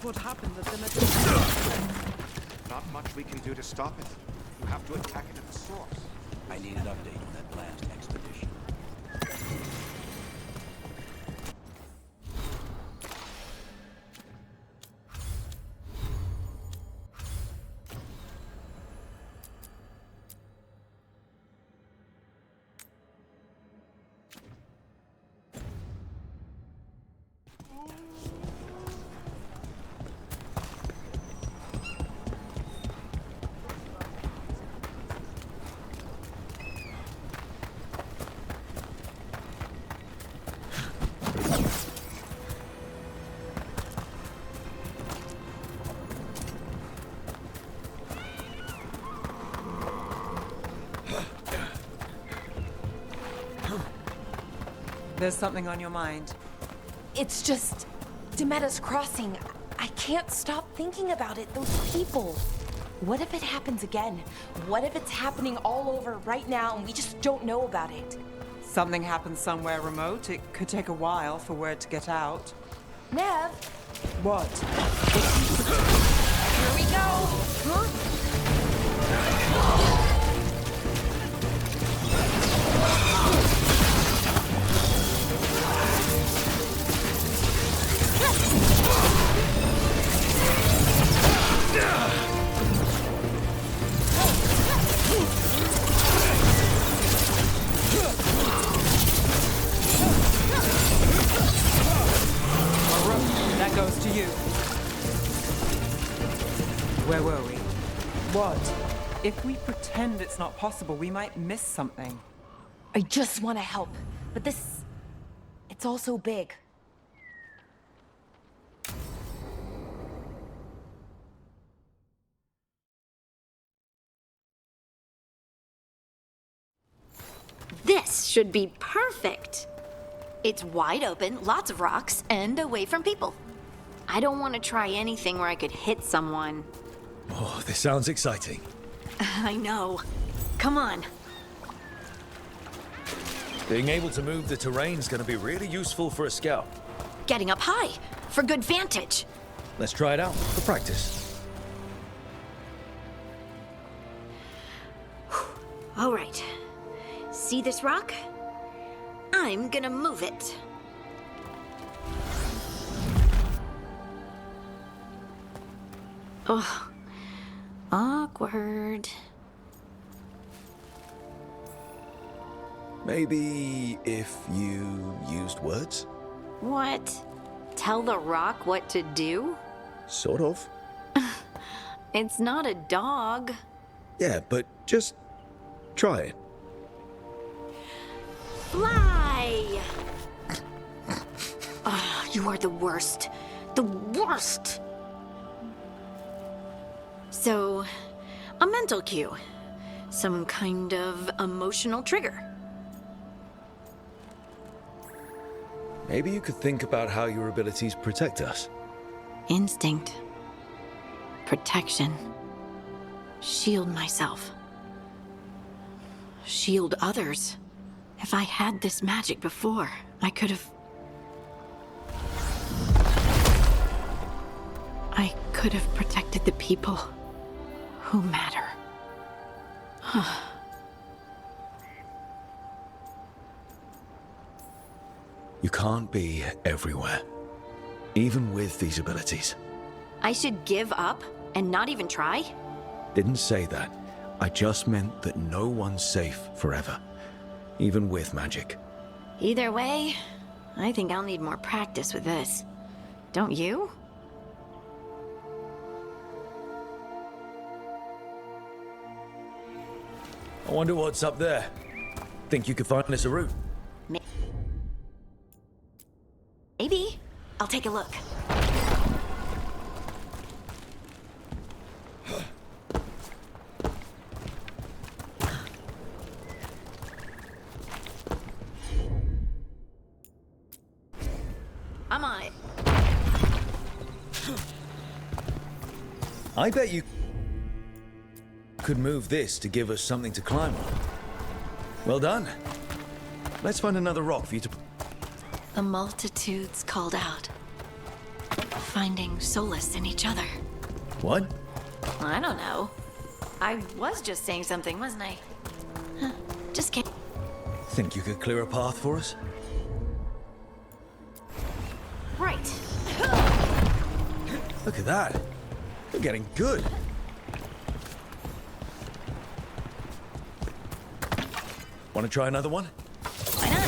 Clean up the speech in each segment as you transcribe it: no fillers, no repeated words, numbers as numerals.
what happened at the medical. Not much we can do to stop it. You have to attack it at the source. I need an update on that last expedition. There's something on your mind. It's just... Demeta's Crossing. I can't stop thinking about it. Those people. What if it happens again? What if it's happening all over right now and we just don't know about it? Something happens somewhere remote. It could take a while for word to get out. Nev? What? Here we go! Huh? That goes to you. Where were we? What? If we pretend it's not possible, we might miss something. I just want to help. But this... It's all so big. This should be perfect. It's wide open, lots of rocks, and away from people. I don't want to try anything where I could hit someone. Oh, this sounds exciting. I know. Come on. Being able to move the terrain's going to be really useful for a scout. Getting up high for good vantage. Let's try it out for practice. All right. See this rock? I'm gonna move it. Oh, awkward. Maybe if you used words? What? Tell the rock what to do? Sort of. It's not a dog. Yeah, but just try it. Fly! Oh, you are the worst. The worst! So, a mental cue. Some kind of emotional trigger. Maybe you could think about how your abilities protect us. Instinct. Protection. Shield myself. Shield others. If I had this magic before, I could have... I could have protected the people who matter. You can't be everywhere, even with these abilities. I should give up and not even try? Didn't say that. I just meant that no one's safe forever, even with magic. Either way, I think I'll need more practice with this. Don't you? I wonder what's up there. Think you could find us a route? Maybe. I'll take a look. I'm on it. I bet you could move this to give us something to climb on. Well done. Let's find another rock for you to... The multitudes called out. finding solace in each other. What? I don't know. I was just saying something, wasn't I? Huh, just kidding. Think you could clear a path for us? Right. Look at that. You're getting good. Want to try another one? Why not?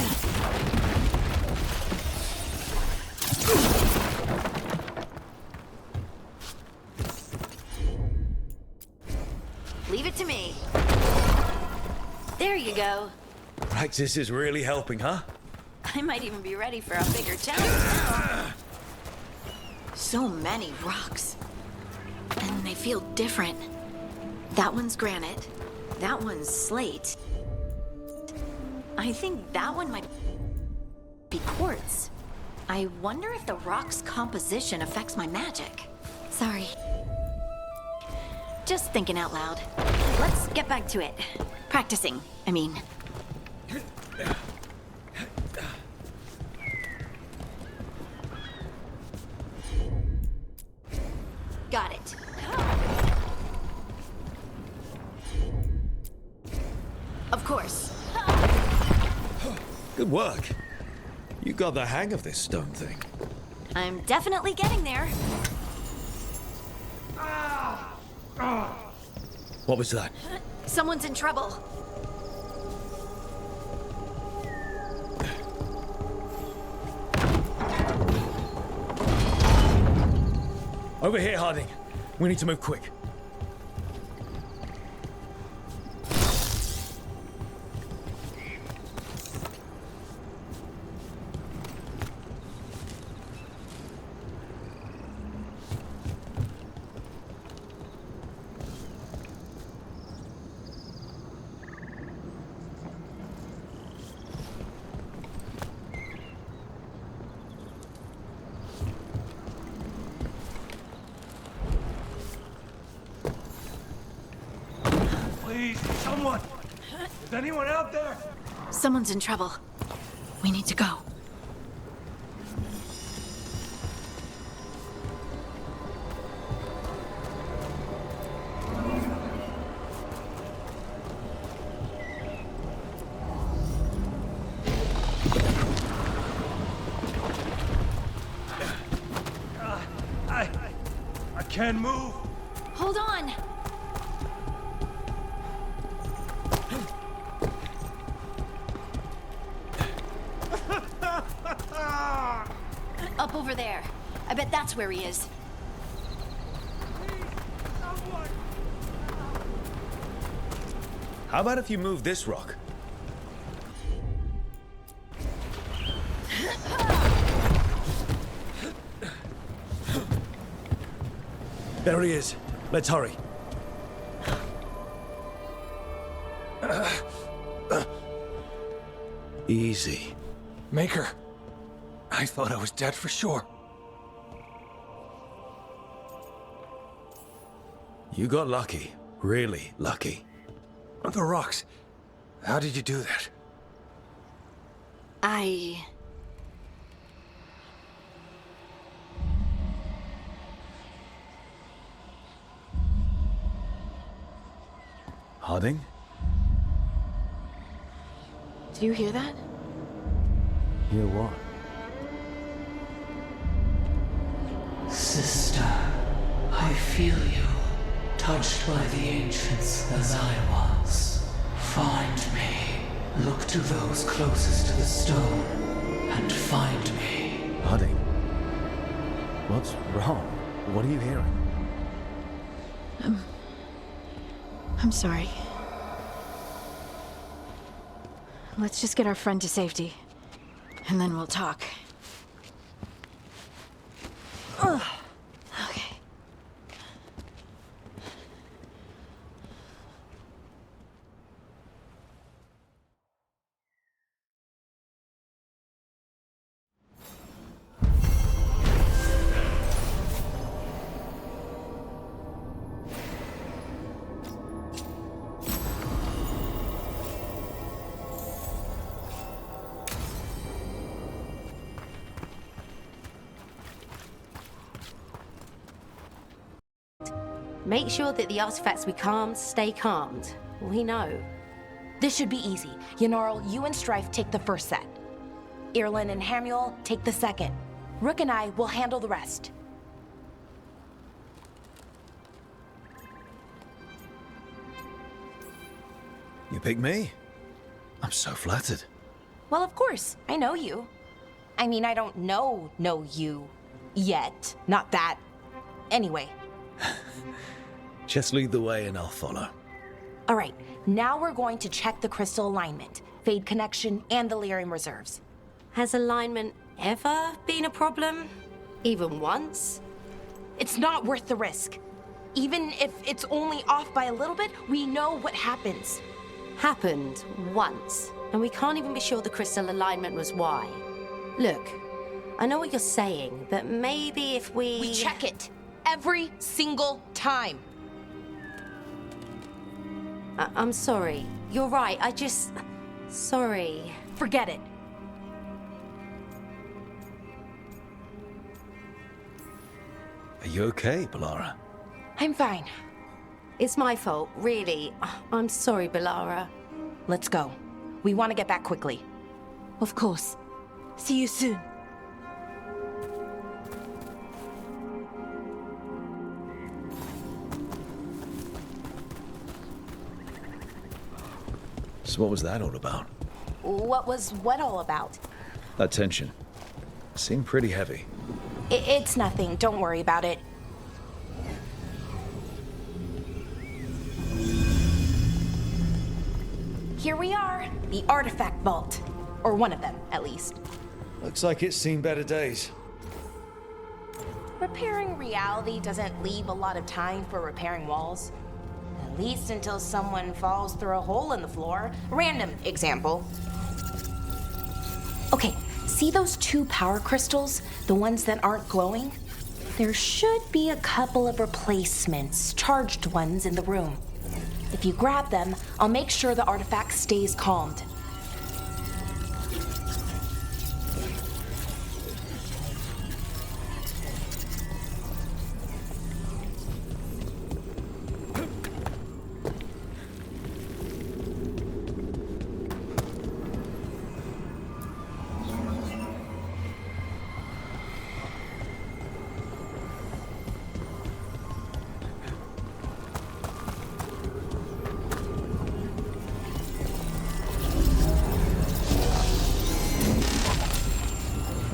Leave it to me. There you go. Practice is really helping, huh? I might even be ready for a bigger challenge now. So many rocks. And they feel different. That one's granite. That one's slate. I think that one might be quartz. I wonder if the rock's composition affects my magic. Sorry. Just thinking out loud. Let's get back to it. Practicing, I mean. Got it. Of course. Good work. You got the hang of this stone thing. I'm definitely getting there. What was that? Someone's in trouble. Over here, Harding. We need to move quick. Please, someone! Is anyone out there? Someone's in trouble. We need to go. I can't move. Hold on. Up over there. I bet that's where he is. How about if you move this rock? There he is. Let's hurry. Easy. Maker, I thought I was dead for sure. You got lucky. Really lucky. The rocks. How did you do that? Harding? Do you hear that? Hear what? Sister, I feel you, touched by the ancients as I was. Find me. Look to those closest to the stone, and find me. Harding? What's wrong? What are you hearing? I'm sorry. Let's just get our friend to safety, and then we'll talk. Ugh. Okay. Make sure that the artifacts we calmed stay calmed. We know. This should be easy. Yanarl, you and Strife take the first set. Irlin and Hamuel take the second. Rook and I will handle the rest. You pick me? I'm so flattered. Well, of course. I know you. I mean, I don't know you yet. Not that. Anyway. Just lead the way and I'll follow. All right, now we're going to check the crystal alignment, Fade connection, and the Lyrium reserves. Has alignment ever been a problem? Even once? It's not worth the risk. Even if it's only off by a little bit, we know what happens. Happened once, and we can't even be sure the crystal alignment was why. Look, I know what you're saying, but maybe if we... We check it every single time. I'm sorry. You're right, Sorry. Forget it. Are you okay, Balara? I'm fine. It's my fault, really. I'm sorry, Balara. Let's go. We want to get back quickly. Of course. See you soon. So what was that all about? What was what all about? That tension. Seemed pretty heavy. It's nothing. Don't worry about it. Here we are, the artifact vault. Or one of them, at least. Looks like it's seen better days. Repairing reality doesn't leave a lot of time for repairing walls. At least until someone falls through a hole in the floor. Random example. Okay, see those 2 power crystals? The ones that aren't glowing? There should be a couple of replacements, charged ones in the room. If you grab them, I'll make sure the artifact stays calmed.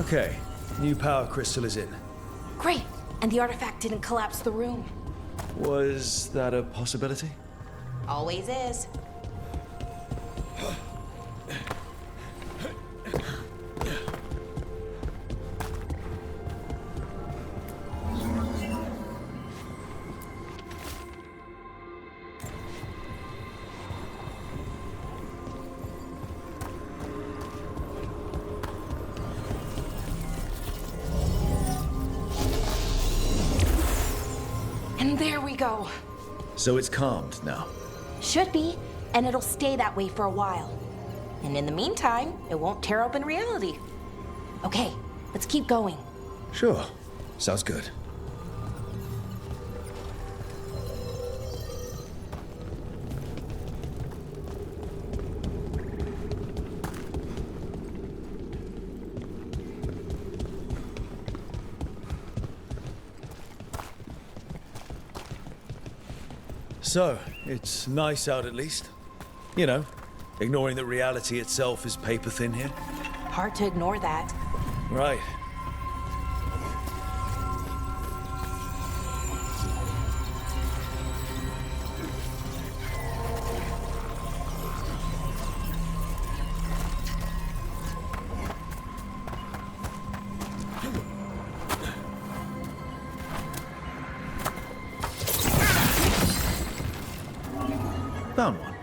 Okay, new power crystal is in. Great, and the artifact didn't collapse the room. Was that a possibility? Always is. And there we go. So it's calmed now. Should be, and it'll stay that way for a while. And in the meantime, it won't tear open reality. Okay, let's keep going. Sure. Sounds good. So, it's nice out at least. You know, ignoring that reality itself is paper thin here. Hard to ignore that. Right. Found one.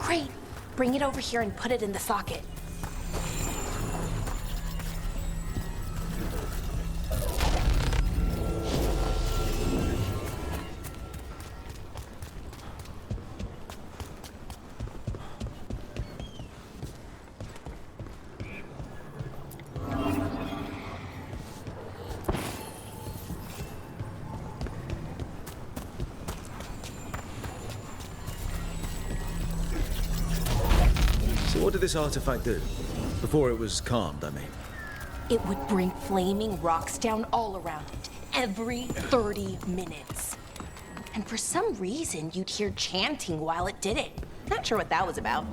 Great. Bring it over here and put it in the socket. What did this artifact do? Before it was calmed, I mean. It would bring flaming rocks down all around it, every 30 minutes. And for some reason, you'd hear chanting while it did it. Not sure what that was about.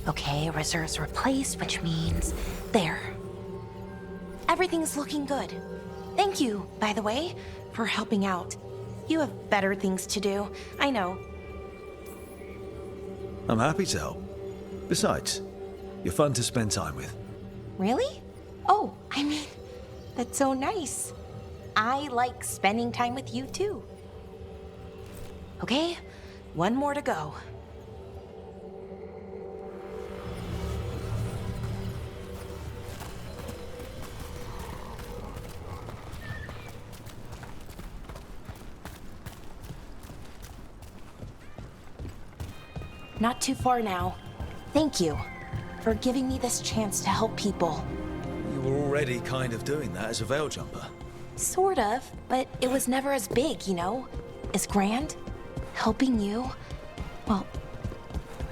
Okay, reserves replaced, which means there. Everything's looking good. Thank you, by the way, for helping out. You have better things to do, I know. I'm happy to help. Besides, you're fun to spend time with. Really? Oh, I mean, that's so nice. I like spending time with you too. Okay, one more to go. Not too far now. Thank you for giving me this chance to help people. You were already kind of doing that as a veil jumper. Sort of, but it was never as big, you know? As grand. Helping you. Well,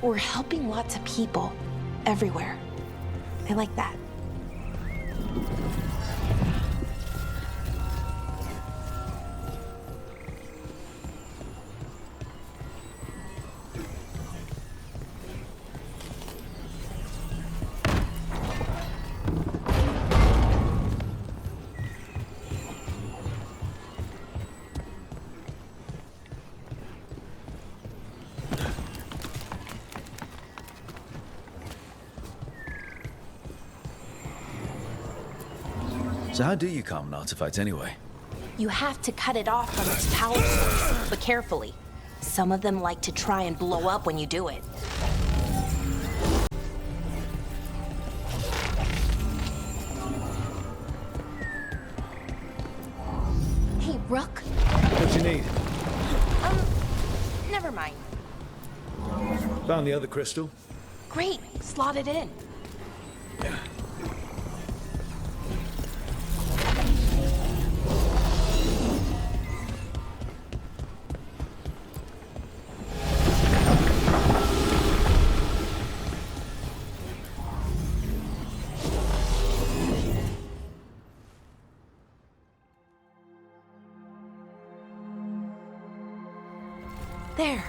we're helping lots of people. Everywhere. I like that. So how do you calm an artifact anyway? You have to cut it off from its power source, but carefully. Some of them like to try and blow up when you do it. Hey, Rook. What do you need? Never mind. Found the other crystal? Great, slot it in. There.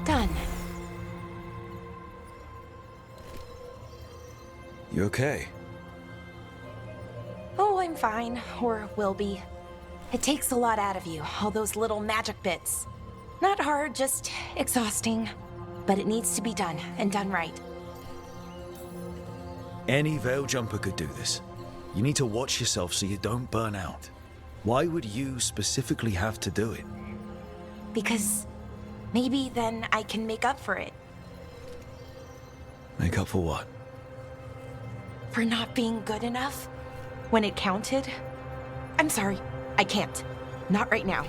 Done. You okay? Oh, I'm fine. Or will be. It takes a lot out of you, all those little magic bits. Not hard, just exhausting. But it needs to be done, and done right. Any veil jumper could do this. You need to watch yourself so you don't burn out. Why would you specifically have to do it? Because maybe then I can make up for it. Make up for what? For not being good enough when it counted. I'm sorry, I can't. Not right now.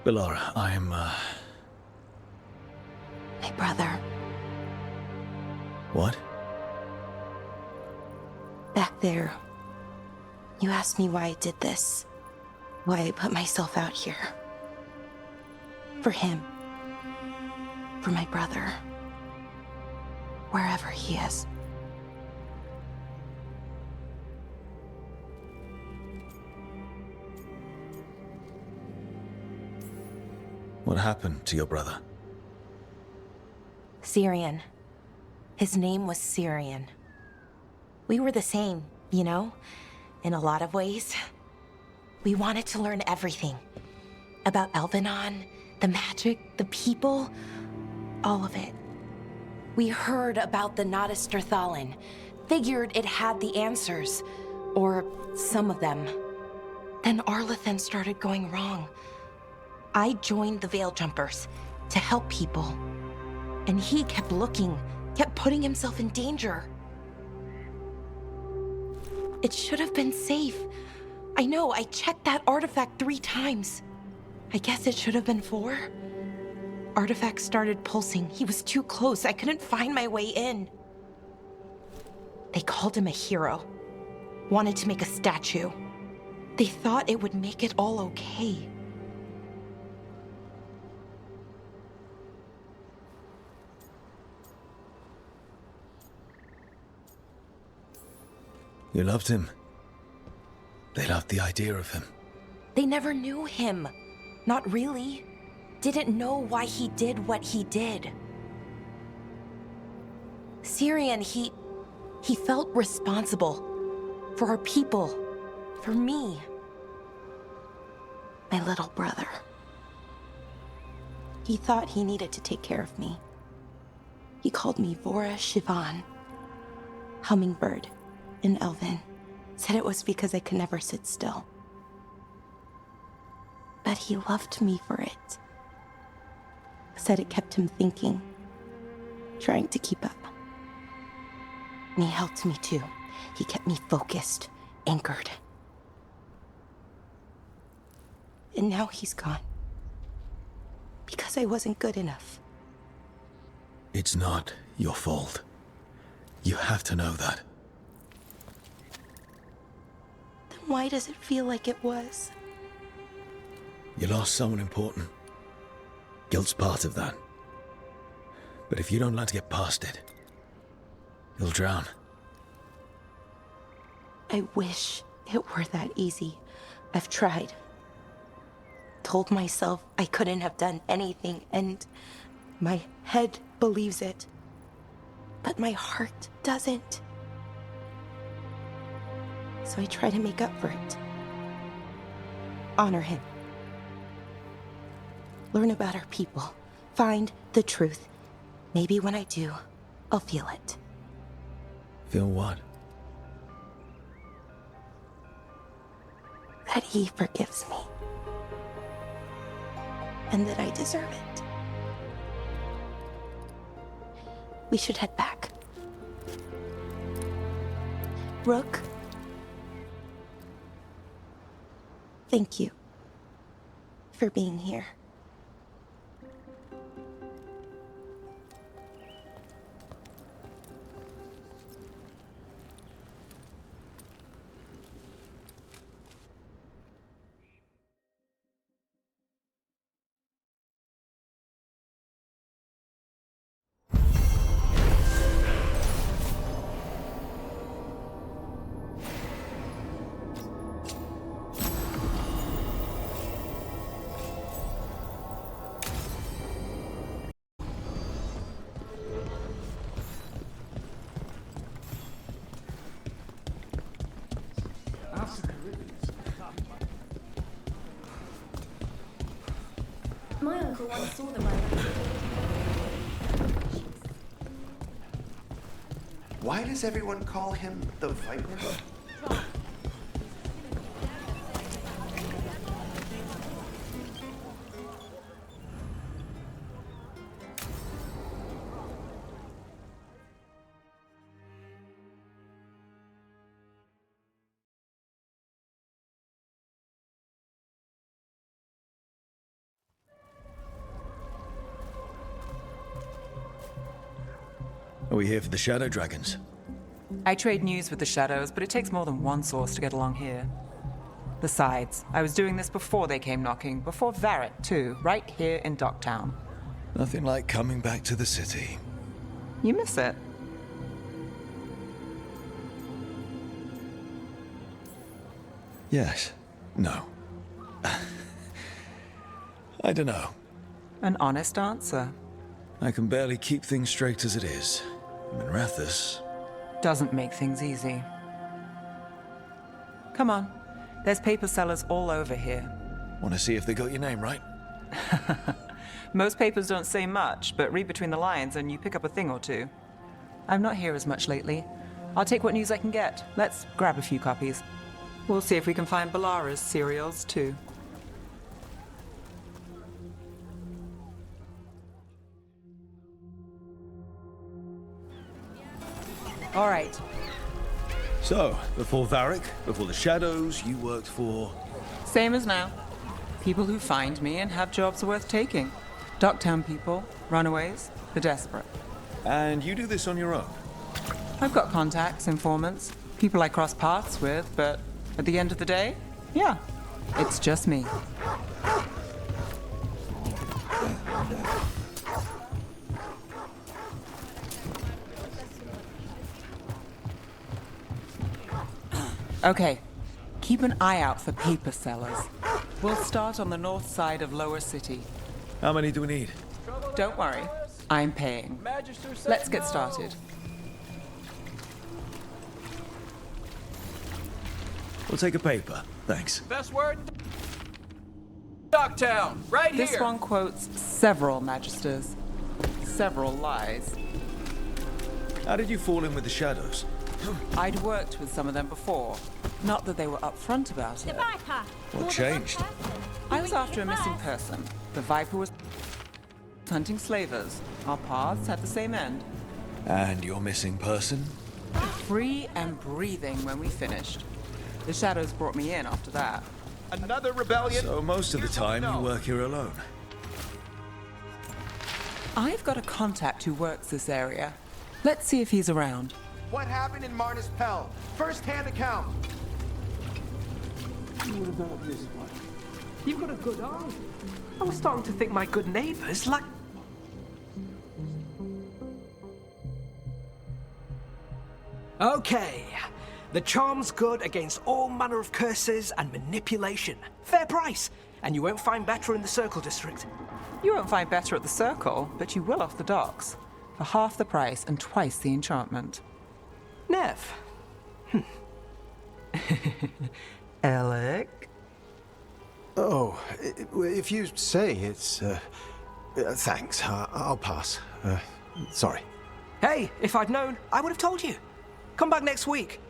Bellara, I'm, My brother, What? back there. You asked me why I did this. Why I put myself out here. For him. For my brother. Wherever he is. What happened to your brother? Syrian. His name was Syrian. We were the same, you know? In a lot of ways. We wanted to learn everything. About Elvenon, the magic, the people, all of it. We heard about the Notisterthalin, figured it had the answers, or some of them. Then Arlathan started going wrong. I joined the Veil Jumpers to help people. And he kept looking, kept putting himself in danger. It should have been safe. I know, I checked that artifact 3 times. I guess it should have been 4. Artifact started pulsing. He was too close. I couldn't find my way in. They called him a hero. Wanted to make a statue. They thought it would make it all okay. You loved him. They loved the idea of him. They never knew him. Not really. Didn't know why he did what he did. Syrian, he felt responsible. For our people. For me. My little brother. He thought he needed to take care of me. He called me Vora Shivan. Hummingbird in Elven. Said it was because I could never sit still. But he loved me for it. Said it kept him thinking. Trying to keep up. And he helped me too. He kept me focused, anchored. And now he's gone. Because I wasn't good enough. It's not your fault. You have to know that. Then why does it feel like it was? You lost someone important. Guilt's part of that. But if you don't learn to get past it, you'll drown. I wish it were that easy. I've tried. Told myself I couldn't have done anything, and my head believes it. But my heart doesn't. So I try to make up for it. Honor him. Learn about our people. Find the truth. Maybe when I do, I'll feel it. Feel what? That he forgives me. And that I deserve it. We should head back. Rook. Thank you for being here. My uncle once saw the Viper. Why does everyone call him the Viper? Are we here for the Shadow Dragons? I trade news with the Shadows, but it takes more than one source to get along here. Besides, I was doing this before they came knocking, before Varret, too, right here in Docktown. Nothing like coming back to the city. You miss it. Yes. No. I don't know. An honest answer. I can barely keep things straight as it is. Minrathous. Doesn't make things easy. Come on. There's paper sellers all over here. Want to see if they got your name right? Most papers don't say much, but read between the lines and you pick up a thing or two. I'm not here as much lately. I'll take what news I can get. Let's grab a few copies. We'll see if we can find Balara's cereals, too. All right. So, before Varric, before the Shadows, you worked for... Same as now. People who find me and have jobs worth taking. Docktown people, runaways, the desperate. And you do this on your own? I've got contacts, informants, people I cross paths with, but at the end of the day, yeah, it's just me. Okay, keep an eye out for paper sellers. We'll start on the north side of Lower City. How many do we need? Don't worry, I'm paying. Let's get started. We'll take a paper, thanks. Best word in Docktown, right here. This one quotes several magisters, several lies. How did you fall in with the Shadows? I'd worked with some of them before. Not that they were upfront about it. What changed? I was after a missing person. The Viper was hunting slavers. Our paths had the same end. And your missing person? Free and breathing when we finished. The Shadows brought me in after that. Another rebellion? So most of the time you work here alone. I've got a contact who works this area. Let's see if he's around. What happened in Marnus Pell? First-hand account. You've got a good arm. I was starting to think my good neighbors like... Okay. The charm's good against all manner of curses and manipulation. Fair price. And you won't find better in the Circle District. You won't find better at the Circle, but you will off the docks. For half the price and twice the enchantment. Nev. Alec? Oh, if you say it's... thanks. I'll pass. Sorry. Hey, if I'd known, I would have told you. Come back next week.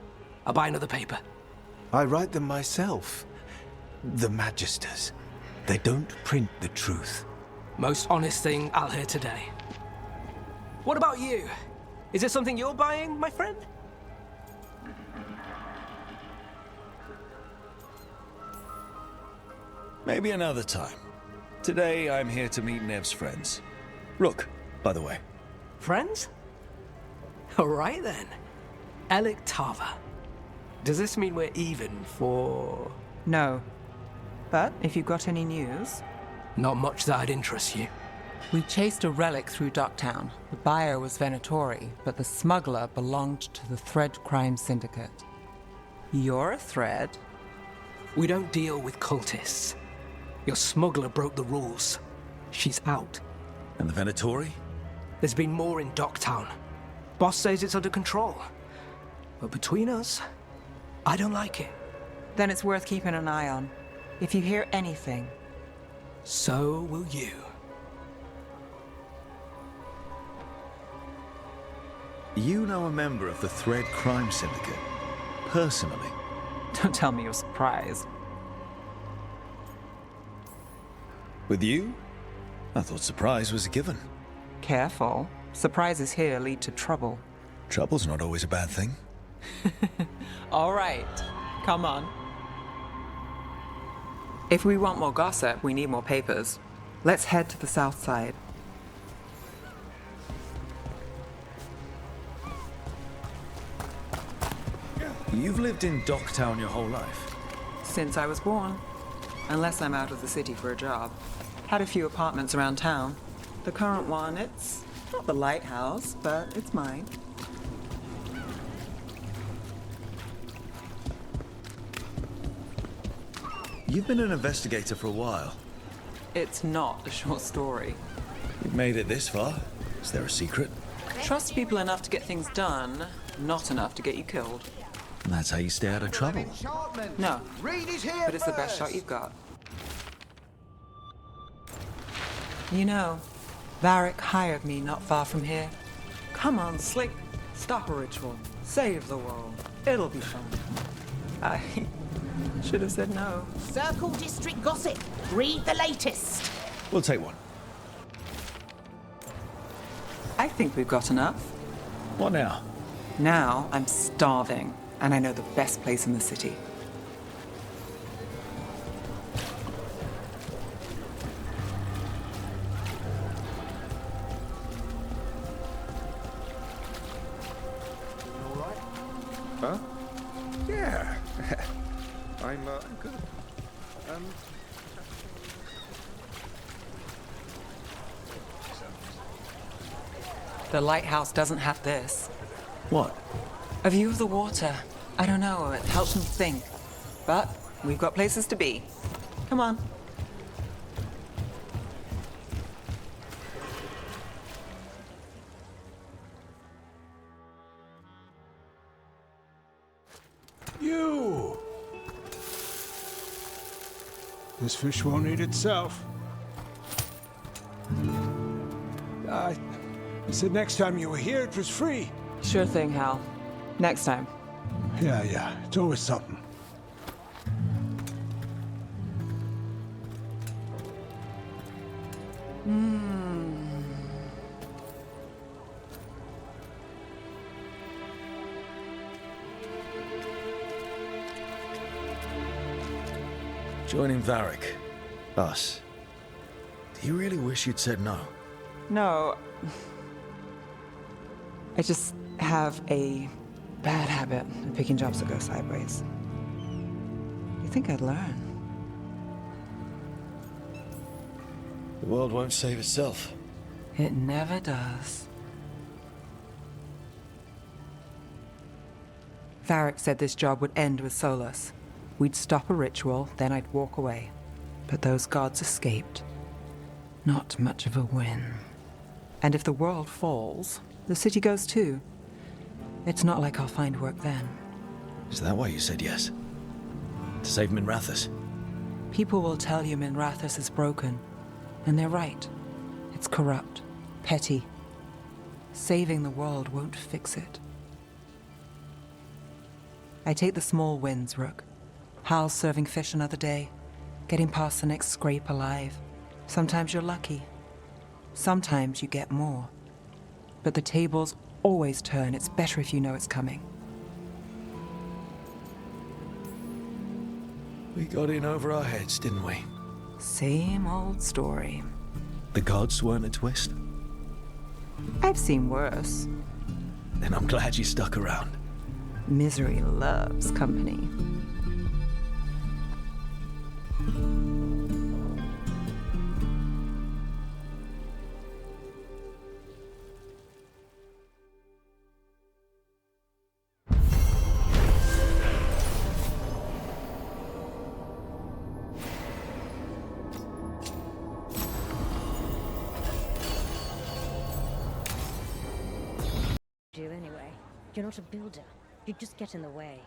I'll buy another paper. I write them myself. The Magisters. They don't print the truth. Most honest thing I'll hear today. What about you? Is it something you're buying, my friend? Maybe another time. Today I'm here to meet Nev's friends. Rook, by the way. Friends? All right then. Alec Tava. Does this mean we're even for... No. But if you've got any news... Not much that'd interest you. We chased a relic through Docktown. The buyer was Venatori, but the smuggler belonged to the Thread Crime Syndicate. You're a Thread? We don't deal with cultists. Your smuggler broke the rules. She's out. And the Venatori? There's been more in Docktown. Boss says it's under control. But between us, I don't like it. Then it's worth keeping an eye on. If you hear anything... So will you. You know a member of the Thread Crime Syndicate, personally. Don't tell me you're surprised. With you? I thought surprise was a given. Careful. Surprises here lead to trouble. Trouble's not always a bad thing. All right. Come on. If we want more gossip, we need more papers. Let's head to the south side. You've lived in Docktown your whole life? Since I was born. Unless I'm out of the city for a job. Had a few apartments around town. The current one, it's not the lighthouse, but it's mine. You've been an investigator for a while. It's not a short story. You've made it this far. Is there a secret? Trust people enough to get things done, not enough to get you killed. And that's how you stay out of trouble. No, Reed is here but it's the best shot you've got. You know, Varric hired me not far from here. Come on, Slick. Stop a ritual. Save the world. It'll be fun. Should have said no. Circle District Gossip. Read the latest. We'll take one. I think we've got enough. What now? Now I'm starving, and I know the best place in the city. All right? Huh? Yeah. I'm good. The lighthouse doesn't have this. What? A view of the water. I don't know, it helps me think. But we've got places to be. Come on. You! This fish won't eat itself. I said next time you were here, it was free. Sure thing, Hal. Next time. Yeah, it's always something. Joining Varric. Us. Do you really wish you'd said no? No. I just have a bad habit of picking jobs that go sideways. You think I'd learn? The world won't save itself. It never does. Varric said this job would end with Solus. We'd stop a ritual, then I'd walk away. But those gods escaped. Not much of a win. And if the world falls, the city goes too. It's not like I'll find work then. Is that why you said yes? To save Minrathous? People will tell you Minrathous is broken. And they're right. It's corrupt, petty. Saving the world won't fix it. I take the small wins, Rook. Hal's serving fish another day. Getting past the next scrape alive. Sometimes you're lucky. Sometimes you get more. But the tables always turn. It's better if you know it's coming. We got in over our heads, didn't we? Same old story. The gods weren't a twist? I've seen worse. Then I'm glad you stuck around. Misery loves company. Anyway, you're not a builder. You just get in the way.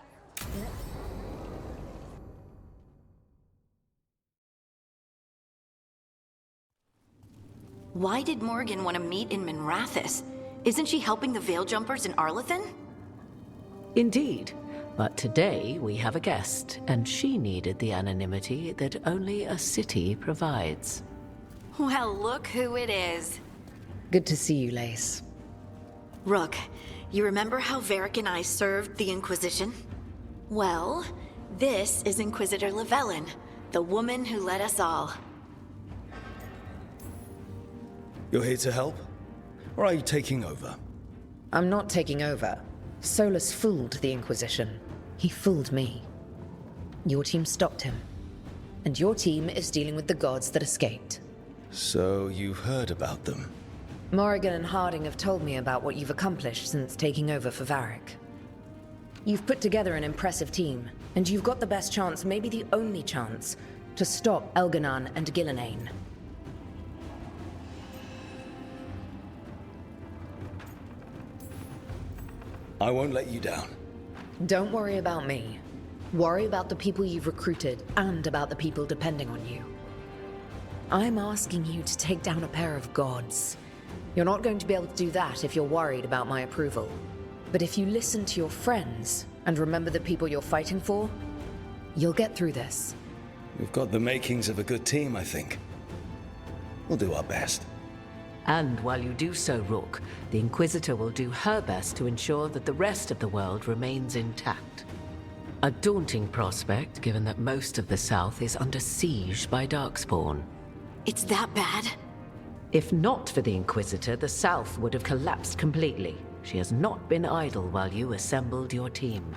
Why did Morgan want to meet in Minrathous? Isn't she helping the Veil Jumpers in Arlathan? Indeed. But today we have a guest, and she needed the anonymity that only a city provides. Well, look who it is. Good to see you, Lace. Rook, you remember how Varric and I served the Inquisition? Well, this is Inquisitor Llewellyn, the woman who led us all. You're here to help? Or are you taking over? I'm not taking over. Solus fooled the Inquisition. He fooled me. Your team stopped him. And your team is dealing with the gods that escaped. So you've heard about them? Morrigan and Harding have told me about what you've accomplished since taking over for Varric. You've put together an impressive team, and you've got the best chance, maybe the only chance, to stop Elganan and Gillenane. I won't let you down. Don't worry about me. Worry about the people you've recruited, and about the people depending on you. I'm asking you to take down a pair of gods. You're not going to be able to do that if you're worried about my approval. But if you listen to your friends, and remember the people you're fighting for, You'll get through this. We've got the makings of a good team, I think. We'll do our best. And while you do so, Rook, the Inquisitor will do her best to ensure that the rest of the world remains intact. A daunting prospect, given that most of the South is under siege by Darkspawn. It's that bad? If not for the Inquisitor, the South would have collapsed completely. She has not been idle while you assembled your team.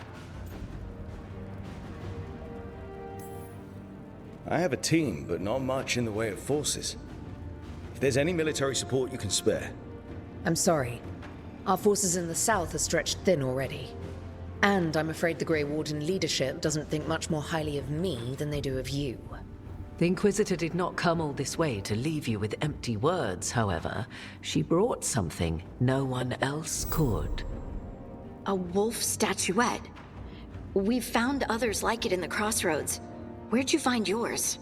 I have a team, but not much in the way of forces. If there's any military support you can spare. I'm sorry. Our forces in the south are stretched thin already. And I'm afraid the Grey Warden leadership doesn't think much more highly of me than they do of you. The Inquisitor did not come all this way to leave you with empty words, however. She brought something no one else could. A wolf statuette. We've found others like it in the crossroads. Where'd you find yours?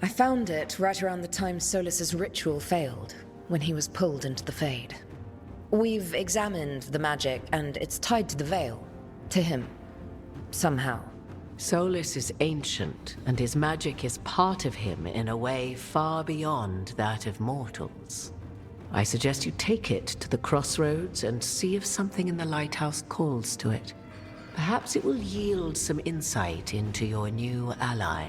I found it right around the time Solus's ritual failed, when he was pulled into the Fade. We've examined the magic, and it's tied to the Veil. To him. Somehow. Solus is ancient, and his magic is part of him in a way far beyond that of mortals. I suggest you take it to the crossroads and see if something in the lighthouse calls to it. Perhaps it will yield some insight into your new ally.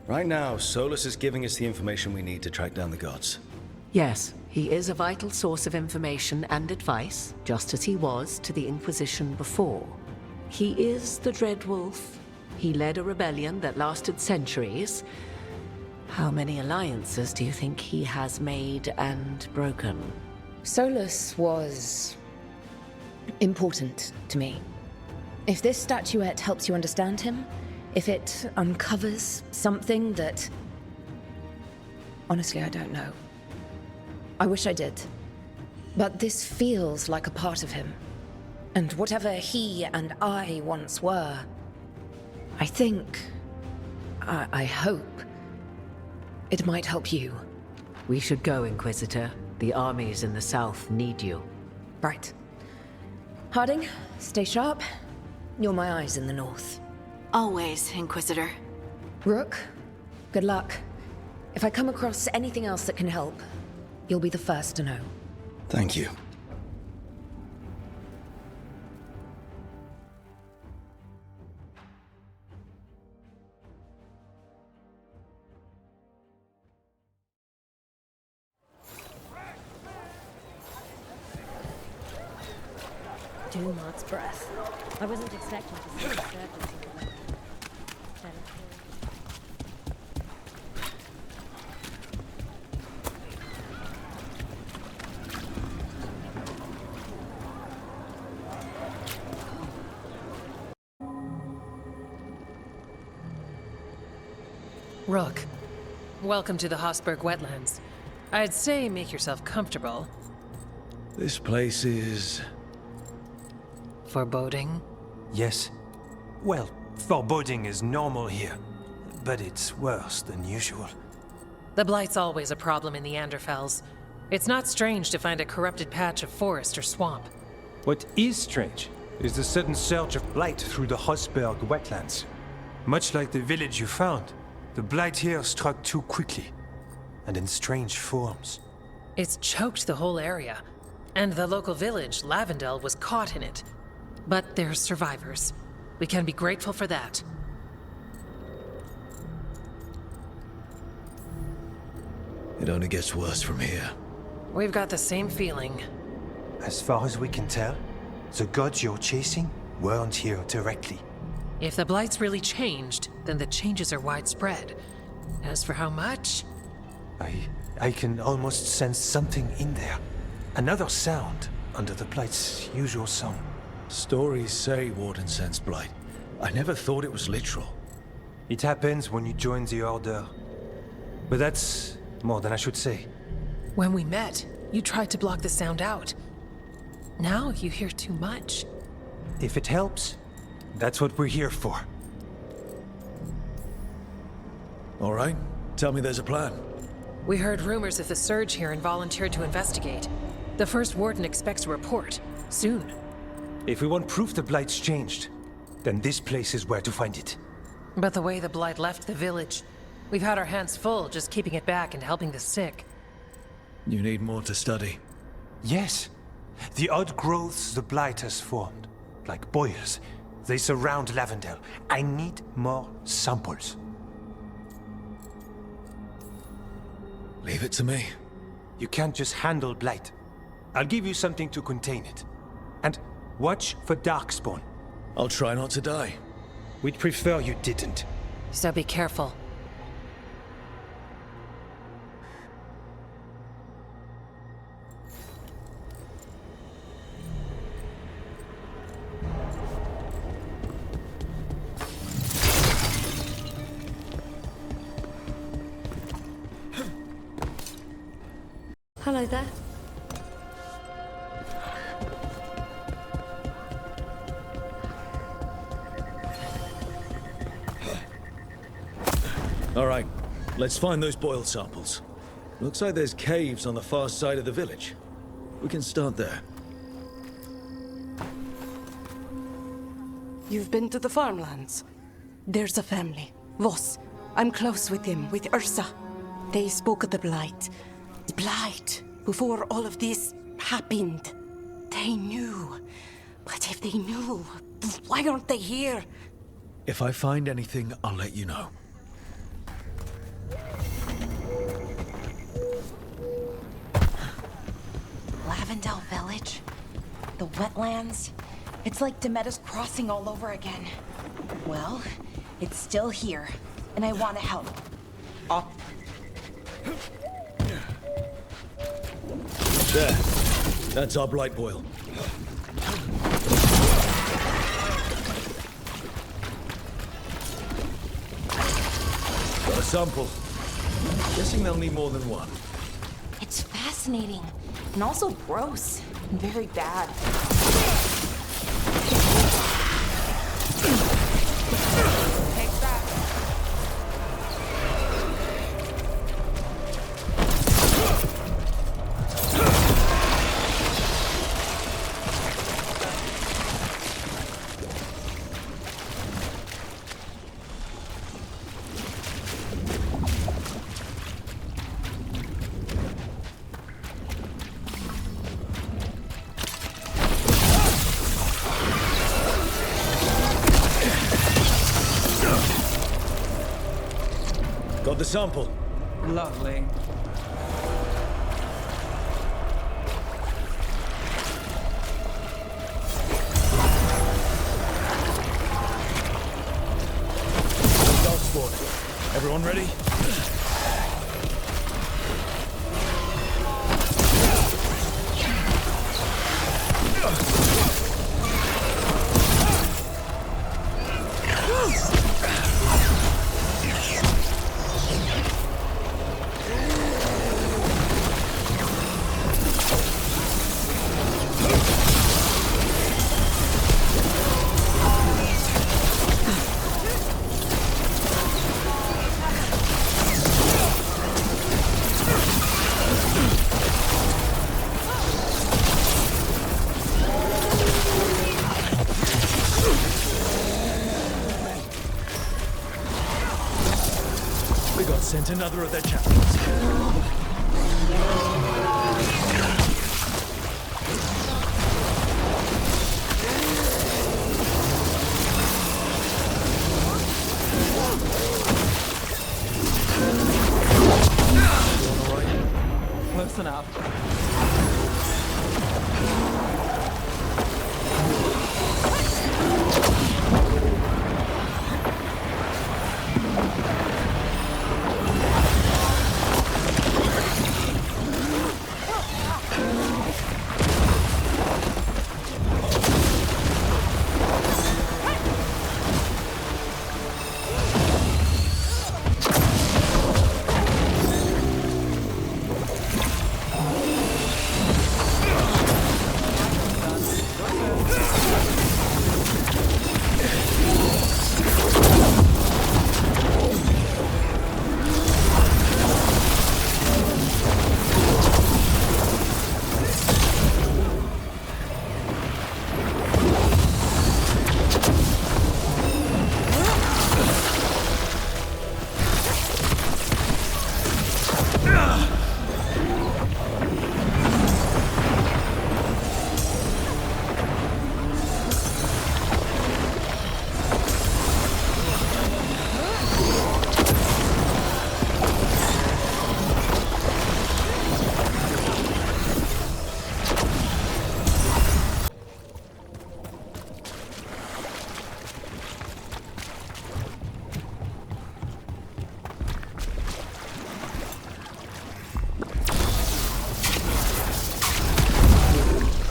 Right now, Solus is giving us the information we need to track down the gods. Yes, he is a vital source of information and advice, just as he was to the Inquisition before. He is the Dread Wolf. He led a rebellion that lasted centuries. How many alliances do you think he has made and broken? Solus was important to me. If this statuette helps you understand him, if it uncovers something that... Honestly, I don't know. I wish I did. But this feels like a part of him. And whatever he and I once were, I think... I hope... it might help you. We should go, Inquisitor. The armies in the south need you. Right. Harding, stay sharp. You're my eyes in the north. Always, Inquisitor. Rook, good luck. If I come across anything else that can help, you'll be the first to know. Thank you. Dumont breath. I wasn't expecting to see disturbance. Rook, welcome to the Hossberg Wetlands. I'd say make yourself comfortable. This place is... foreboding? Yes. Well, foreboding is normal here, but it's worse than usual. The Blight's always a problem in the Anderfels. It's not strange to find a corrupted patch of forest or swamp. What is strange is the sudden surge of Blight through the Hossberg wetlands. Much like the village you found, the Blight here struck too quickly, and in strange forms. It's choked the whole area, and the local village, Lavendel, was caught in it. But they're survivors. We can be grateful for that. It only gets worse from here. We've got the same feeling. As far as we can tell, the gods you're chasing weren't here directly. If the Blight's really changed, then the changes are widespread. As for how much... I can almost sense something in there. Another sound under the Blight's usual song. Stories say Warden sensed Blight. I never thought it was literal. It happens when you join the Order. But that's more than I should say. When we met, you tried to block the sound out. Now you hear too much. If it helps, that's what we're here for. All right. Tell me there's a plan. We heard rumors of the surge here and volunteered to investigate. The First Warden expects a report. Soon. If we want proof the Blight's changed, then this place is where to find it. But the way the Blight left the village, we've had our hands full just keeping it back and helping the sick. You need more to study. Yes. The odd growths the Blight has formed, like boils, they surround Lavendel. I need more samples. Leave it to me. You can't just handle Blight. I'll give you something to contain it. And watch for Darkspawn. I'll try not to die. We'd prefer you didn't. So be careful. Hello there. All right, let's find those boil samples. Looks like there's caves on the far side of the village. We can start there. You've been to the farmlands? There's a family. Voss. I'm close with them, with Ursa. They spoke of the Blight. Blight. Before all of this happened. They knew. But if they knew, why aren't they here? If I find anything, I'll let you know. Lavendel Village? The wetlands? It's like Demeter's Crossing all over again. Well, it's still here, and I want to help. There. That's our Blight boil. Got a sample. Guessing they'll need more than one. It's fascinating, and also gross, and very bad. Take that. Got the sample. Lovely. Darkspawn. Everyone ready? Sent another of their champions. Close enough.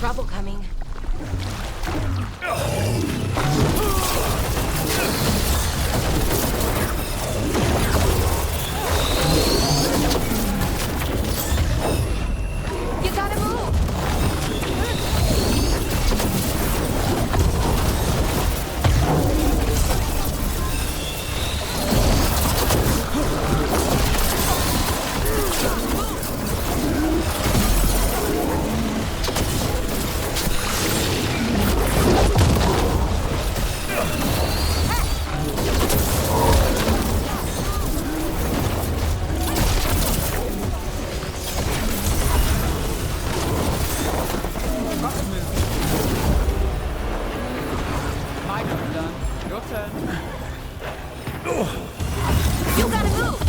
trouble coming. You gotta move!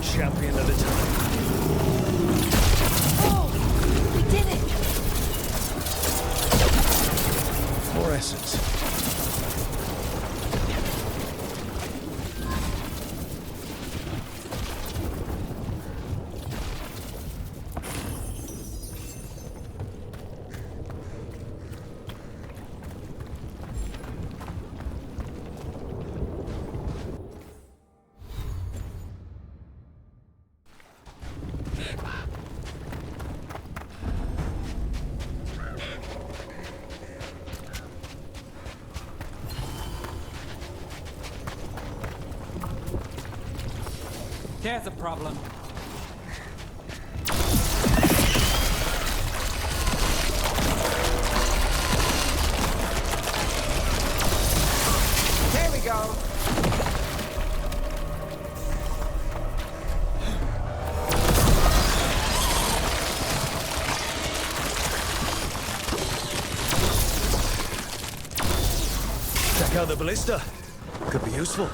champion at a time. Oh, we did it! More essence. There's a problem. There we go. Check out the ballista. Could be useful.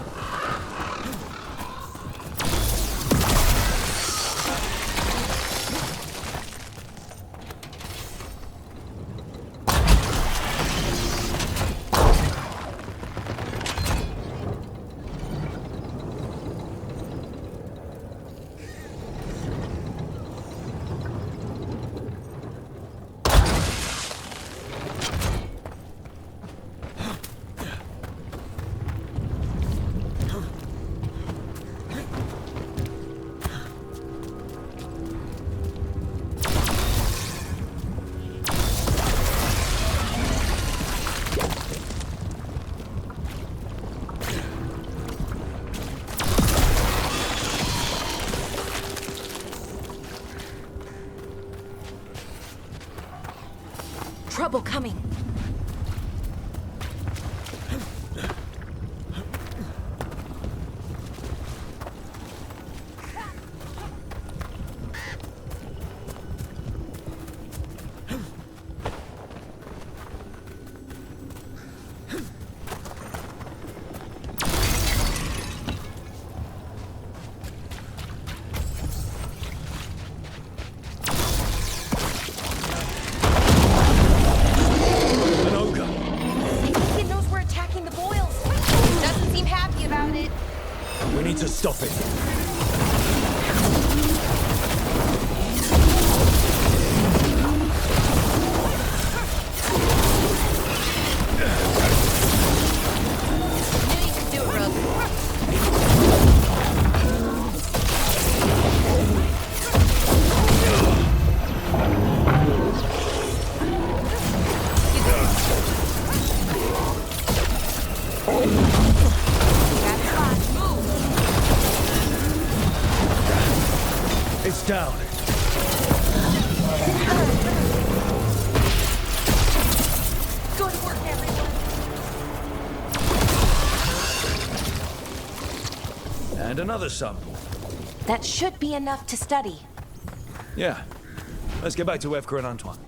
trouble coming. To stop it. It's down. Go to work, everyone. And another sample. That should be enough to study. Yeah. Let's get back to Evka and Antoine.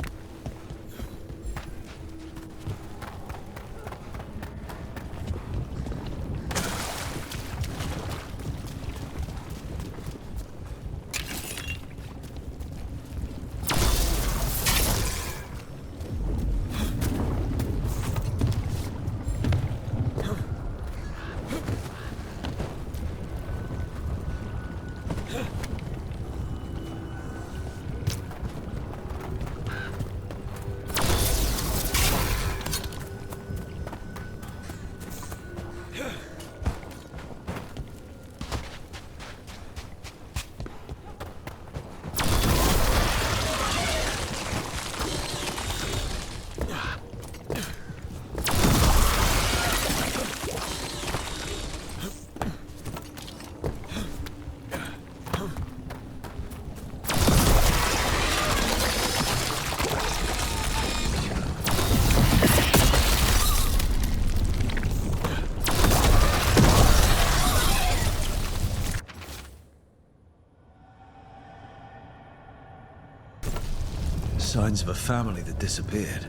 Signs of a family that disappeared.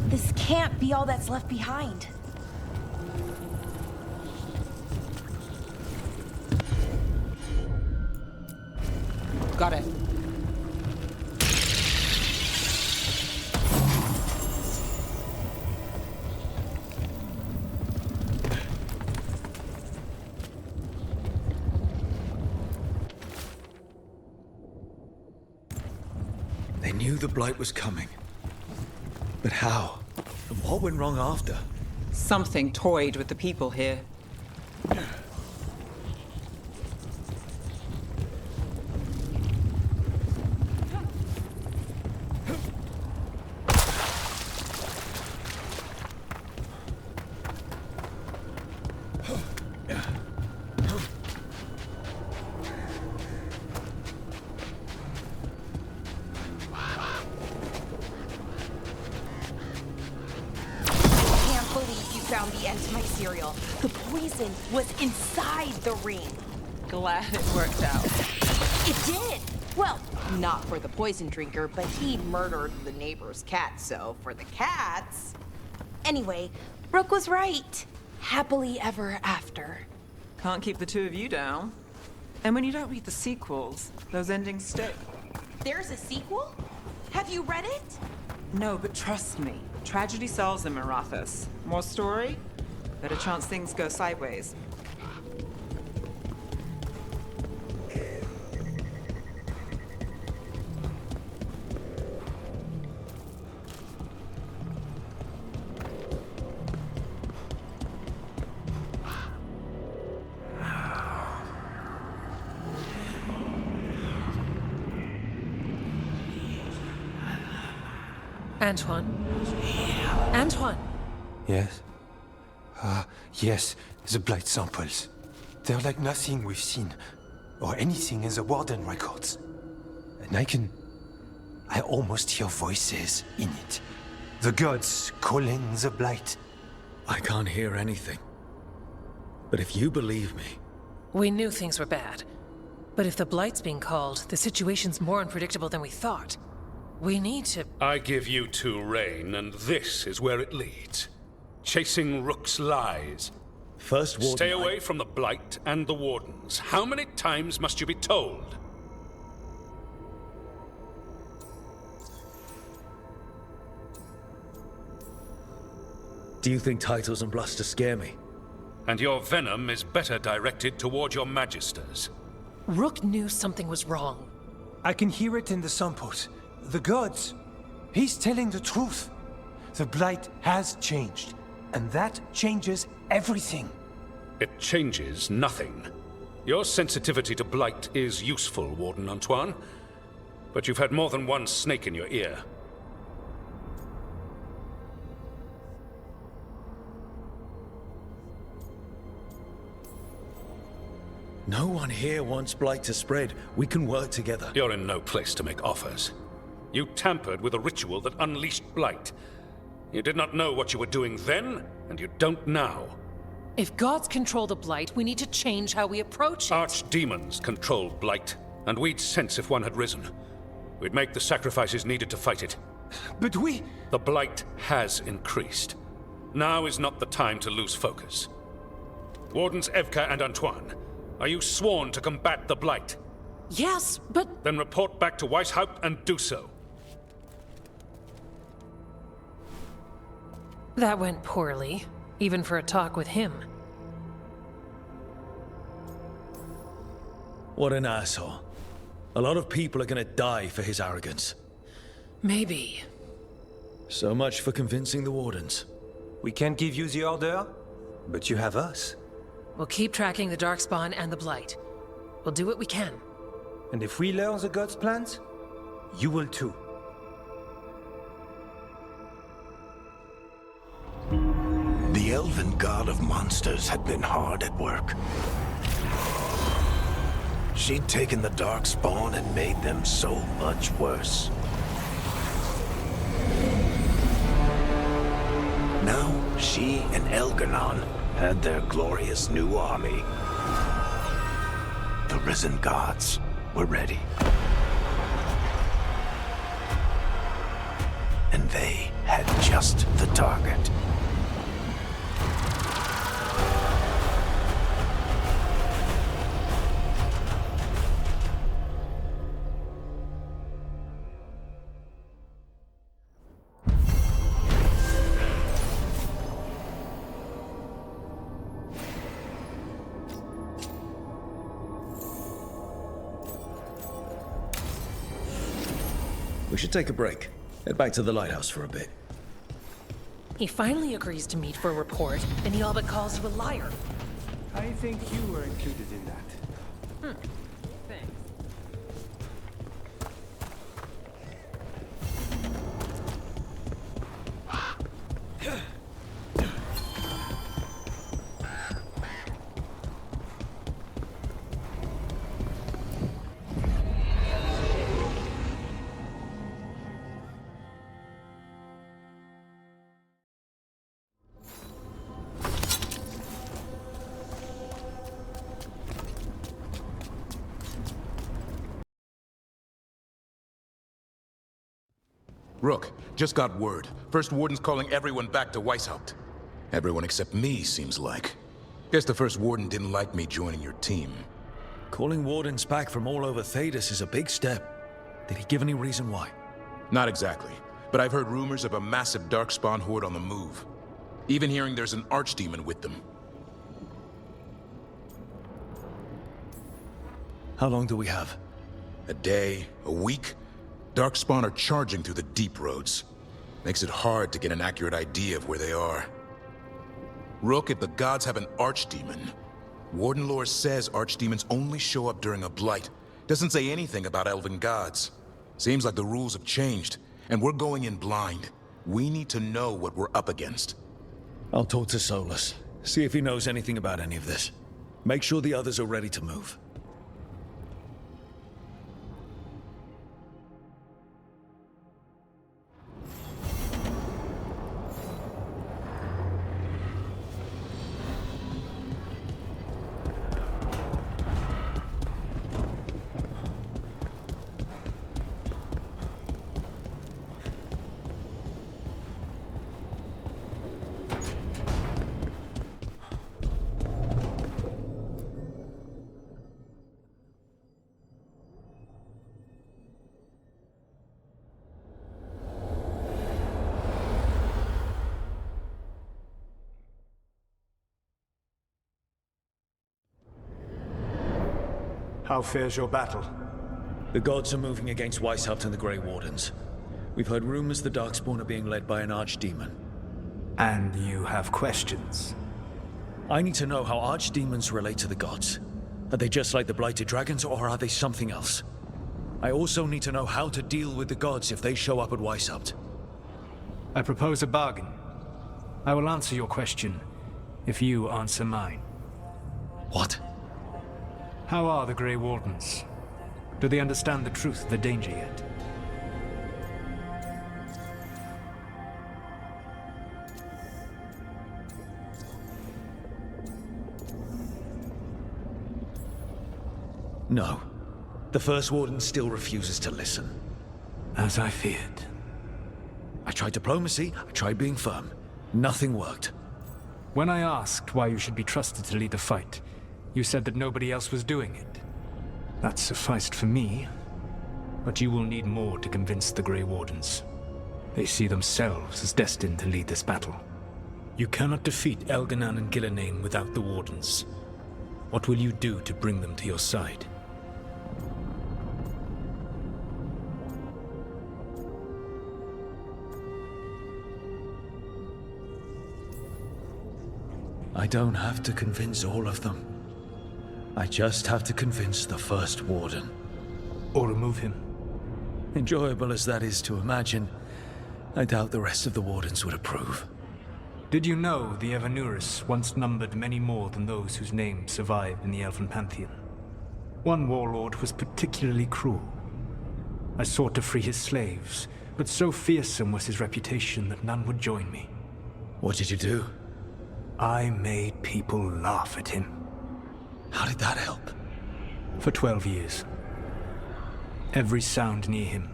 This can't be all that's left behind. Got it. They knew the Blight was coming. But how? And what went wrong after? Something toyed with the people here. Found the end to my cereal. The poison was inside the ring. Glad it worked out. It did! Well, not for the poison drinker, but he murdered the neighbor's cat, so for the cats... Anyway, Brooke was right. Happily ever after. Can't keep the two of you down. And when you don't read the sequels, those endings stick. There's a sequel? Have you read it? No, but trust me. Tragedy sells in Marathas. More story? Better chance things go sideways. Antoine? Antoine! Yes? Yes, the Blight samples. They're like nothing we've seen, or anything in the Warden records. And I almost hear voices in it. The gods calling the Blight. I can't hear anything. But if you believe me... We knew things were bad. But if the Blight's being called, the situation's more unpredictable than we thought. We need to... I give you two reign, and this is where it leads. Chasing Rook's lies. First Warden... Stay away from the Blight and the Wardens. How many times must you be told? Do you think titles and bluster scare me? And your venom is better directed toward your magisters. Rook knew something was wrong. I can hear it in the samples. The gods. He's telling the truth. The Blight has changed, and that changes everything. It changes nothing. Your sensitivity to Blight is useful, Warden Antoine. But you've had more than one snake in your ear. No one here wants Blight to spread. We can work together. You're in no place to make offers. You tampered with a ritual that unleashed Blight. You did not know what you were doing then, and you don't now. If gods control the Blight, we need to change how we approach it. Archdemons control Blight, and we'd sense if one had risen. We'd make the sacrifices needed to fight it. But we... The Blight has increased. Now is not the time to lose focus. Wardens Evka and Antoine, are you sworn to combat the Blight? Yes, but... Then report back to Weisshaupt and do so. That went poorly, even for a talk with him. What an asshole. A lot of people are gonna die for his arrogance. Maybe. So much for convincing the Wardens. We can't give you the order, but you have us. We'll keep tracking the Darkspawn and the Blight. We'll do what we can. And if we learn the gods' plans, you will too. The elven god of monsters had been hard at work. She'd taken the Darkspawn and made them so much worse. Now, she and Elgar'nan had their glorious new army. The risen gods were ready. And they had just the target. We should take a break. Head back to the lighthouse for a bit. He finally agrees to meet for a report, and he all but calls you a liar. I think you were included in that. Thanks. Rook, just got word. First Warden's calling everyone back to Weisshaupt. Everyone except me, seems like. Guess the First Warden didn't like me joining your team. Calling Wardens back from all over Thedas is a big step. Did he give any reason why? Not exactly, but I've heard rumors of a massive Darkspawn horde on the move. Even hearing there's an Archdemon with them. How long do we have? A day, a week? Darkspawn are charging through the deep roads. Makes it hard to get an accurate idea of where they are. Rook, if the gods have an Archdemon, Warden lore says Archdemons only show up during a Blight. Doesn't say anything about elven gods. Seems like the rules have changed, and we're going in blind. We need to know what we're up against. I'll talk to Solus, see if he knows anything about any of this. Make sure the others are ready to move. How fares your battle? The gods are moving against Weisshaupt and the Grey Wardens. We've heard rumors the Darkspawn are being led by an archdemon. And you have questions? I need to know how archdemons relate to the gods. Are they just like the blighted dragons, or are they something else? I also need to know how to deal with the gods if they show up at Weisshaupt. I propose a bargain. I will answer your question if you answer mine. What? How are the Grey Wardens? Do they understand the truth of the danger yet? No. The First Warden still refuses to listen. As I feared. I tried diplomacy, I tried being firm. Nothing worked. When I asked why you should be trusted to lead the fight, you said that nobody else was doing it. That sufficed for me, but you will need more to convince the Grey Wardens. They see themselves as destined to lead this battle. You cannot defeat Elganan and Gillenane without the Wardens. What will you do to bring them to your side? I don't have to convince all of them. I just have to convince the First Warden. Or remove him. Enjoyable as that is to imagine, I doubt the rest of the Wardens would approve. Did you know the Evanurus once numbered many more than those whose names survive in the Elven Pantheon? One warlord was particularly cruel. I sought to free his slaves, but so fearsome was his reputation that none would join me. What did you do? I made people laugh at him. How did that help? For 12 years. Every sound near him,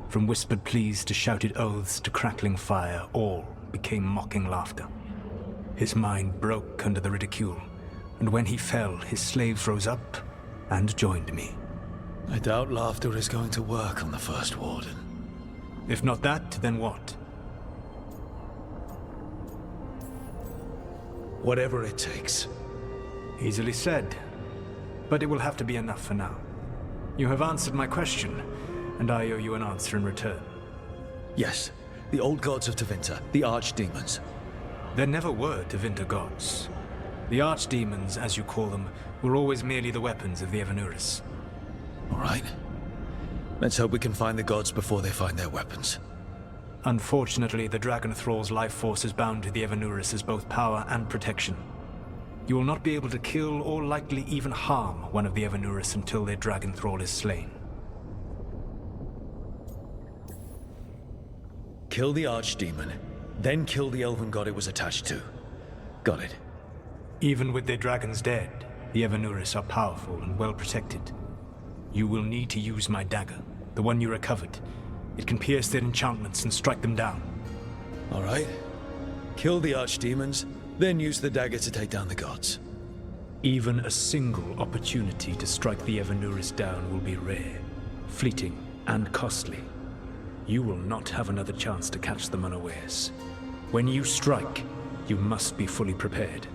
from whispered pleas to shouted oaths to crackling fire, all became mocking laughter. His mind broke under the ridicule, and when he fell, his slaves rose up and joined me. I doubt laughter is going to work on the First Warden. If not that, then what? Whatever it takes. Easily said, but it will have to be enough for now. You have answered my question, and I owe you an answer in return. Yes, the old gods of Tevinter, the archdemons. There never were Tevinter gods. The archdemons, as you call them, were always merely the weapons of the Evanurus. All right. Let's hope we can find the gods before they find their weapons. Unfortunately, the Dragon Thrall's life force is bound to the Evanurus as both power and protection. You will not be able to kill or likely even harm one of the Evanurus until their Dragon Thrall is slain. Kill the archdemon, then kill the elven god it was attached to. Got it. Even with their dragons dead, the Evanurus are powerful and well protected. You will need to use my dagger, the one you recovered. It can pierce their enchantments and strike them down. All right. Kill the archdemons, then use the dagger to take down the gods. Even a single opportunity to strike the Evanurus down will be rare, fleeting, and costly. You will not have another chance to catch them unawares. When you strike, you must be fully prepared.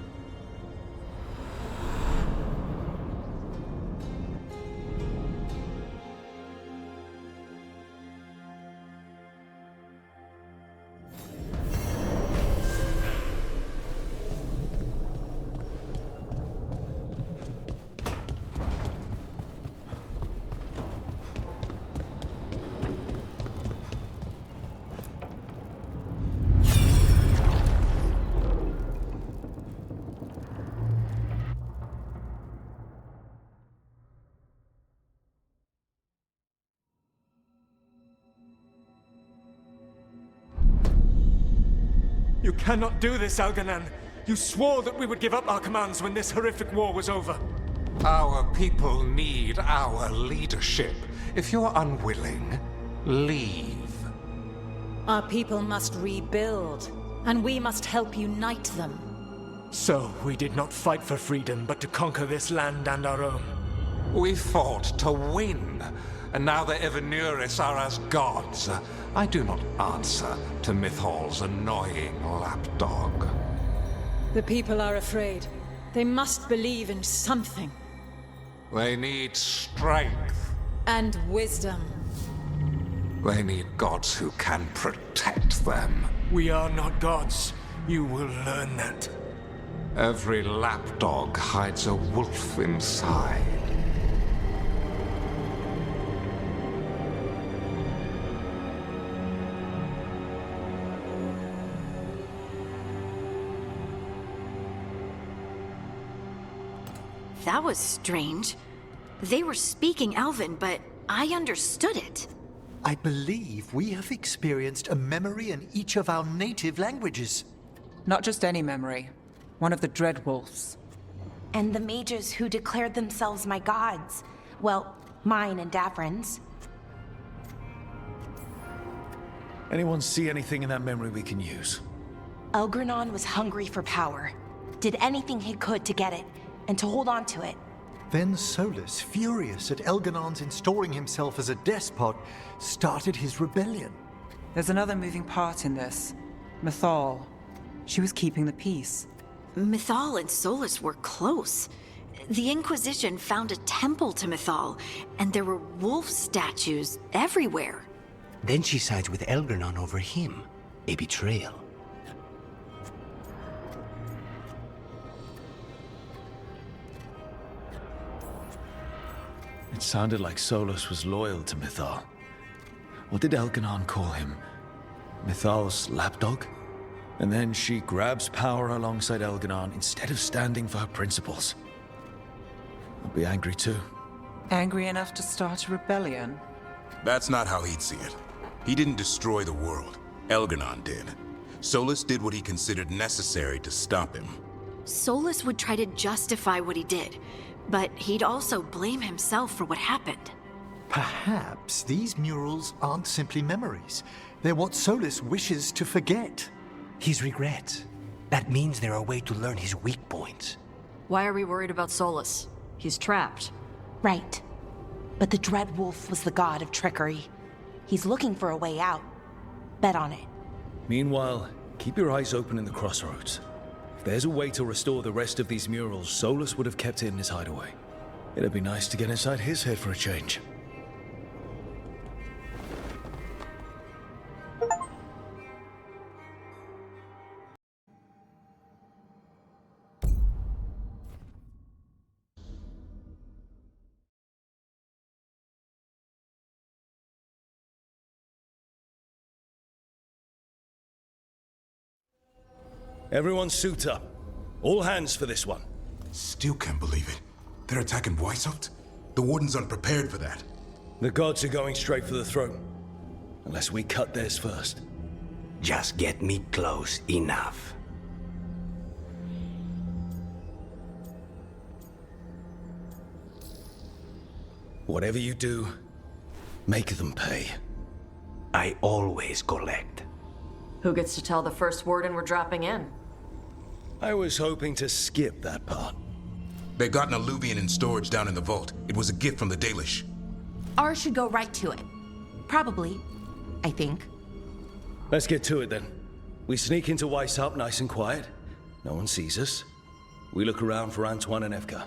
You cannot do this, Elganan. You swore that we would give up our commands when this horrific war was over. Our people need our leadership. If you're unwilling, leave. Our people must rebuild, and we must help unite them. So, we did not fight for freedom, but to conquer this land and our own. We fought to win, and now the Evanurus are as gods. I do not answer to Mythal's annoying lapdog. The people are afraid. They must believe in something. They need strength. And wisdom. They need gods who can protect them. We are not gods. You will learn that. Every lapdog hides a wolf inside. That was strange. They were speaking Elven, but I understood it. I believe we have experienced a memory in each of our native languages. Not just any memory. One of the Dread Wolves. And the mages who declared themselves my gods. Well, mine and Davrin's. Anyone see anything in that memory we can use? Elgranon was hungry for power. Did anything he could to get it, and to hold on to it. Then Solus, furious at Elganon's installing himself as a despot, started his rebellion. There's another moving part in this. Mythal. She was keeping the peace. Mythal and Solus were close. The Inquisition found a temple to Mythal, and there were wolf statues everywhere. Then she sides with Elgranon over him. A betrayal. It sounded like Solus was loyal to Mythal. What did Elganon call him? Mythal's lapdog? And then she grabs power alongside Elganon instead of standing for her principles. I'll be angry too. Angry enough to start a rebellion? That's not how he'd see it. He didn't destroy the world. Elganon did. Solus did what he considered necessary to stop him. Solus would try to justify what he did, but he'd also blame himself for what happened. Perhaps these murals aren't simply memories. They're what Solus wishes to forget. His regrets. That means they're a way to learn his weak points. Why are we worried about Solus? He's trapped. Right. But the Dread Wolf was the god of trickery. He's looking for a way out. Bet on it. Meanwhile, keep your eyes open in the crossroads. If there's a way to restore the rest of these murals, Solus would have kept it in his hideaway. It'd be nice to get inside his head for a change. Everyone suit up. All hands for this one. Still can't believe it. They're attacking Weisshaupt? The Warden's unprepared for that. The gods are going straight for the throne. Unless we cut theirs first. Just get me close enough. Whatever you do, make them pay. I always collect. Who gets to tell the first warden we're dropping in? I was hoping to skip that part. They've got an alluvian in storage down in the vault. It was a gift from the Dalish. Ours should go right to it. Probably. I think. Let's get to it then. We sneak into Weisshaupt nice and quiet. No one sees us. We look around for Antoine and Evka.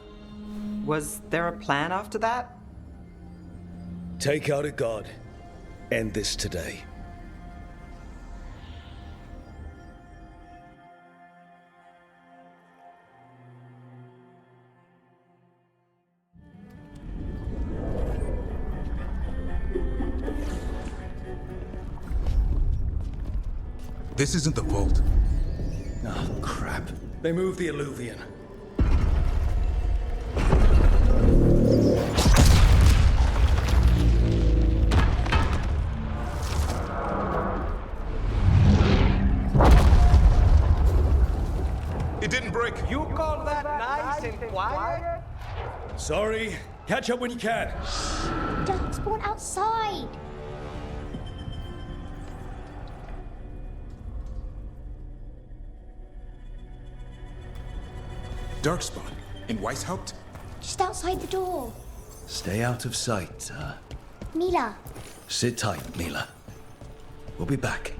Was there a plan after that? Take out a god. End this today. This isn't the vault. Oh, crap. They moved the alluvian. It didn't break. You call that nice and quiet? Sorry. Catch up when you can. Don't spawn outside. Darkspawn? In Weisshaupt? Just outside the door. Stay out of sight, Mila. Sit tight, Mila. We'll be back.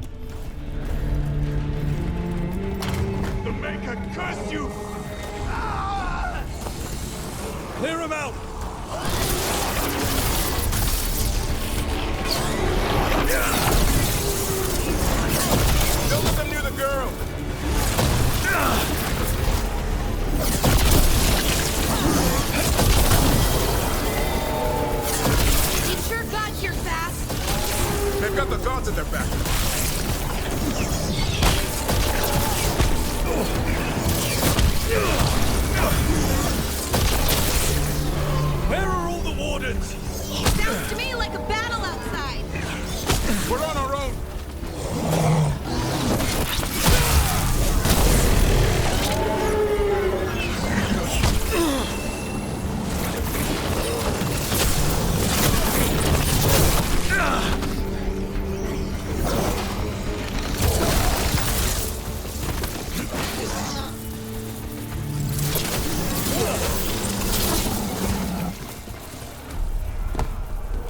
The Maker curse you! Clear him out! Don't let them near the girl! You sure got here fast. They've got the gods at their back. Where are all the wardens? Sounds to me like a battle outside. We're on our own.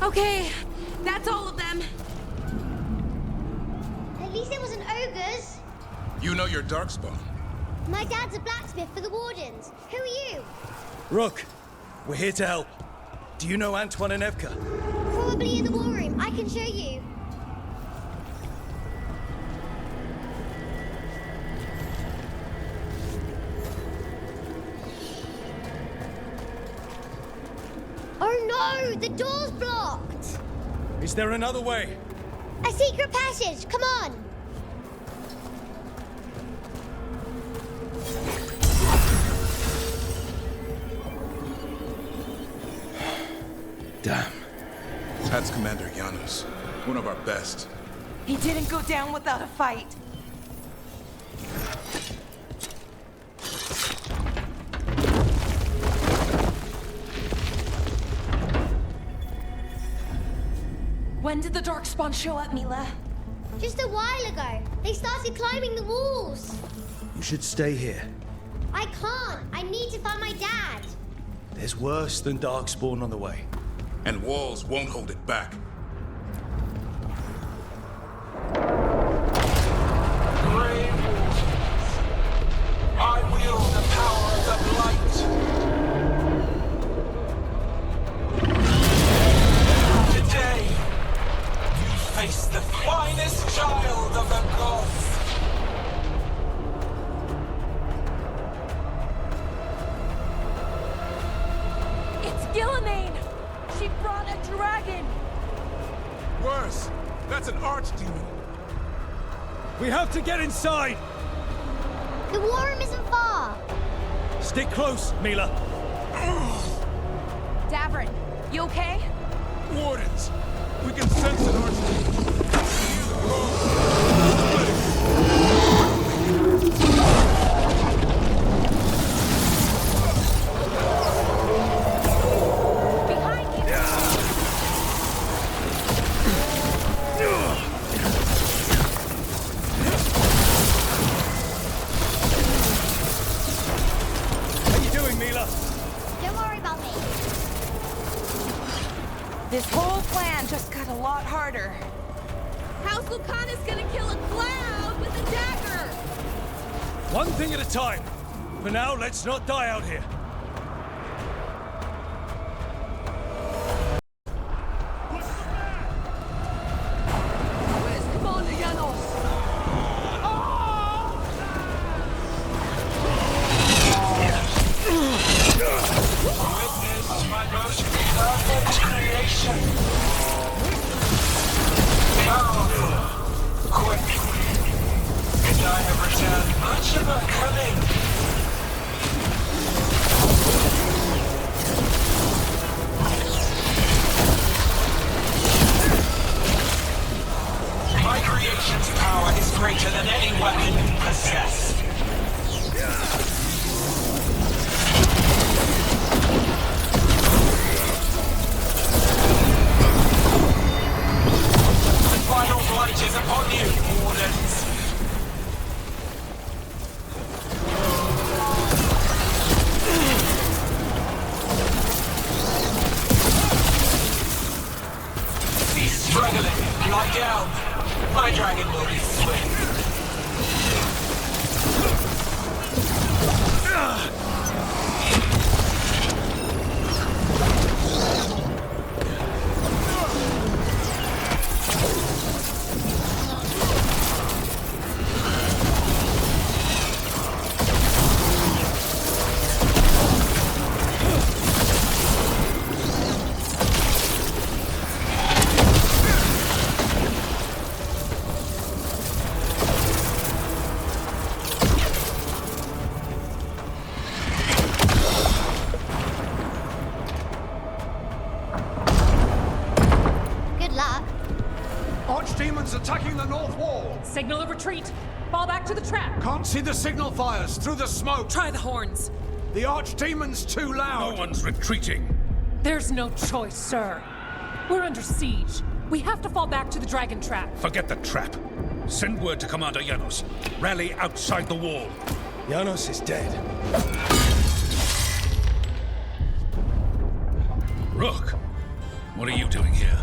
Okay, that's all of them. At least it wasn't ogres. You know your darkspawn. My dad's a blacksmith for the Wardens. Who are you? Rook, we're here to help. Do you know Antoine and Evka? Probably in the war room. I can show you. Oh no! The door's blocked! Is there another way? A secret passage! Come on! Damn. That's Commander Janos. One of our best. He didn't go down without a fight. When did the Darkspawn show up, Mila? Just a while ago. They started climbing the walls. You should stay here. I can't. I need to find my dad. There's worse than Darkspawn on the way. And walls won't hold it back. Grey Wardens, I wield the power of the Blight. Today, you face the finest child of the gods. It's Gillenane! She brought a dragon! Worse! That's an archdemon! We have to get inside! The war room isn't far. Stick close, Mila. Davrin, you okay? Wardens! We can sense an archdemon! Don't worry about me. This whole plan just got a lot harder. How's Lucanus gonna kill a cloud with a dagger? One thing at a time. For now, let's not die out here. Where's Commander Janos? Witness my most perfect creation. Powerful, quick, and I have returned much of her cunning. My creation's power is greater than any weapon you possess. Final blight is upon you, Wardens. Cease struggling. Lie down. My dragon will be swift. Signal a retreat! Fall back to the trap! Can't see the signal fires through the smoke! Try the horns! The archdemon's too loud! No one's retreating! There's no choice, sir. We're under siege. We have to fall back to the dragon trap. Forget the trap. Send word to Commander Janos. Rally outside the wall. Janos is dead. Rook, what are you doing here?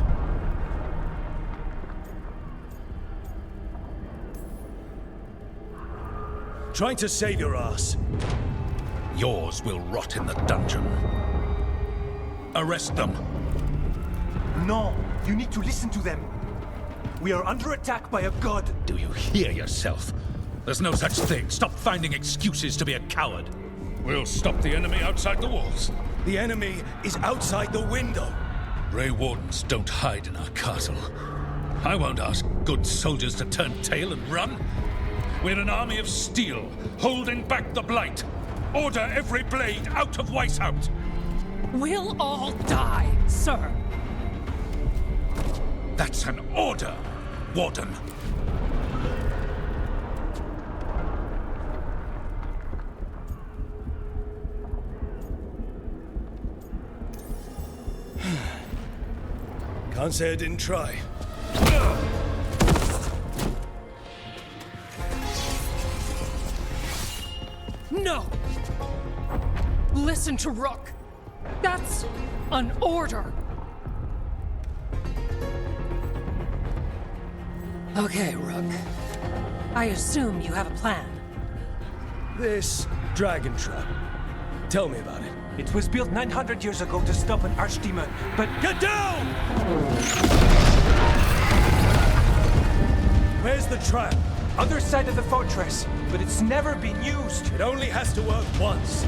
Trying to save your ass. Yours will rot in the dungeon. Arrest them. No, you need to listen to them. We are under attack by a god. Do you hear yourself? There's no such thing. Stop finding excuses to be a coward. We'll stop the enemy outside the walls. The enemy is outside the window. Grey Wardens don't hide in our castle. I won't ask good soldiers to turn tail and run. We're an army of steel, holding back the Blight. Order every blade out of Weisshaupt. We'll all die, sir. That's an order, Warden. Can't say I didn't try. No! Listen to Rook. That's an order. Okay, Rook. I assume you have a plan. This dragon trap. Tell me about it. It was built 900 years ago to stop an archdemon, but... Get down! Where's the trap? Other side of the fortress, but it's never been used. It only has to work once.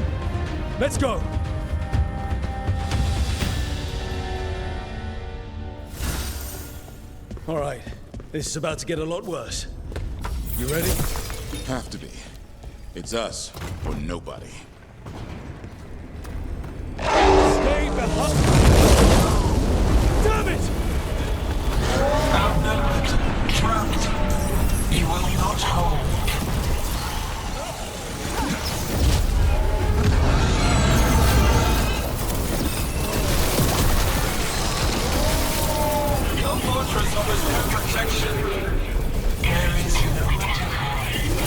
Let's go! All right, this is about to get a lot worse. You ready? Have to be. It's us, or nobody. Stay behind! Damn it! Outnumbered, trapped. You will not hold. Your fortress offers no protection. There is nowhere to hide.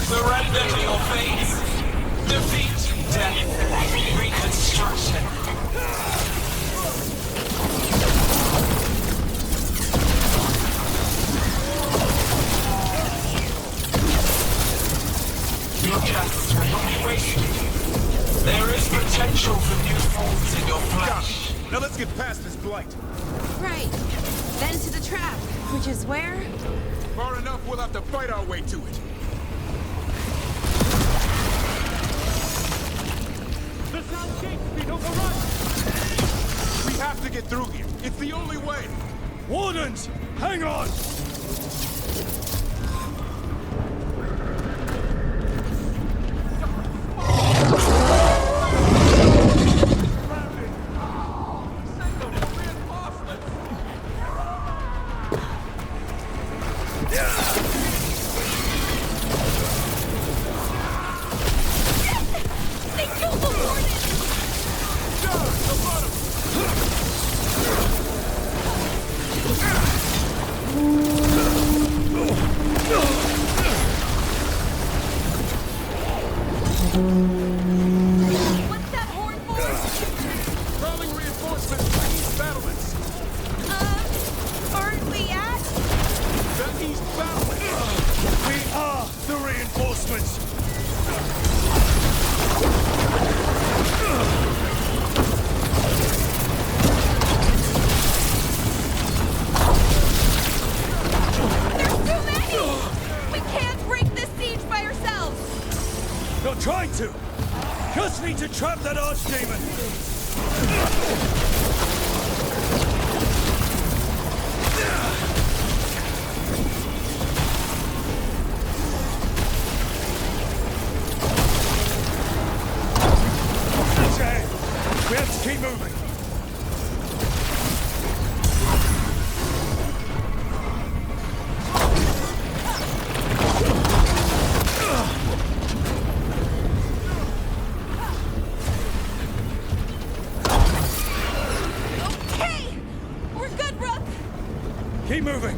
Surrender to your fate. Defeat, death, reconstruction. Your justice will not be wasted. There is potential for new forms in your flesh. Now let's get past this blight. Right. Then to the trap, which is where? Far enough, we'll have to fight our way to it. The south gate's been overrun! We have to get through here. It's the only way. Wardens, hang on! What's that horn for? Crawling reinforcements by east battlements. Aren't we at? The east battlements. We are the reinforcements! There's too many! We can't break this siege by ourselves! Not trying to! Just need to trap that archdemon! Okay. We have to keep moving. Okay! We're good, Rook! Keep moving.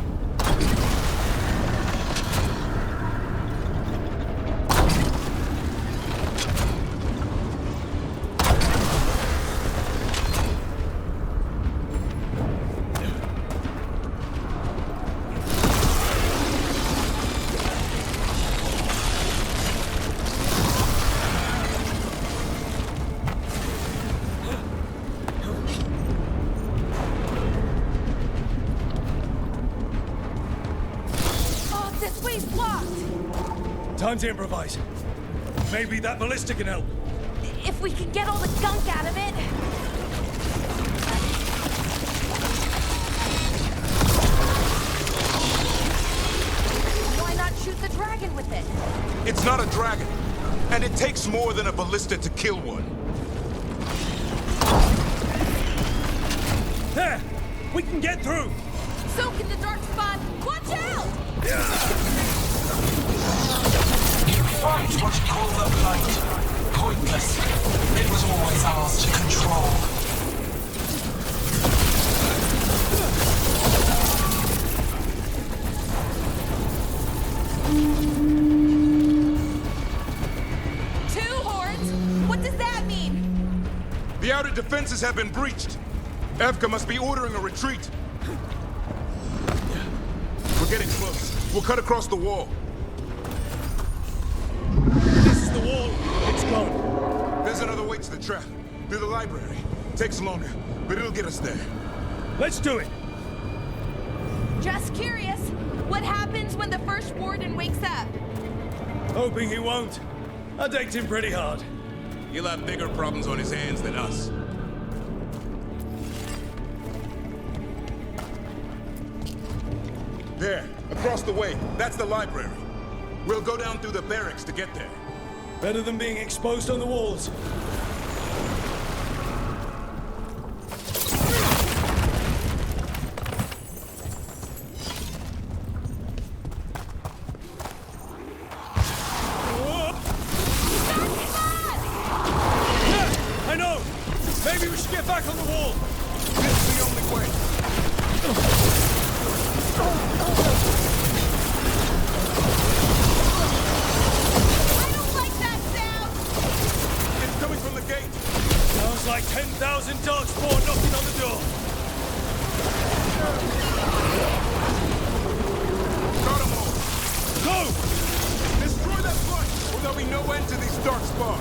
Time to improvise. Maybe that ballista can help. If we can get all the gunk out of it. Why not shoot the dragon with it? It's not a dragon, and it takes more than a ballista to kill one. There! We can get through! So can the dark spot! Watch out! You fight what you call the Blight. Pointless. It was always ours to control. Two hordes? What does that mean? The outer defenses have been breached. Evka must be ordering a retreat. We're getting close. We'll cut across the wall. This is the wall. It's gone. There's another way to the trap. Through the library. Takes longer, but it'll get us there. Let's do it. Just curious. What happens when the first warden wakes up? Hoping he won't. I decked him pretty hard. He'll have bigger problems on his hands than us. There, across the way. That's the library. We'll go down through the barracks to get there. Better than being exposed on the walls. Yeah, I know! Maybe we should get back on the wall! This is the only way. Sounds like 10,000 darkspawn knocking on the door. Got them all. Go! Destroy that front, or there'll be no end to these darkspawn.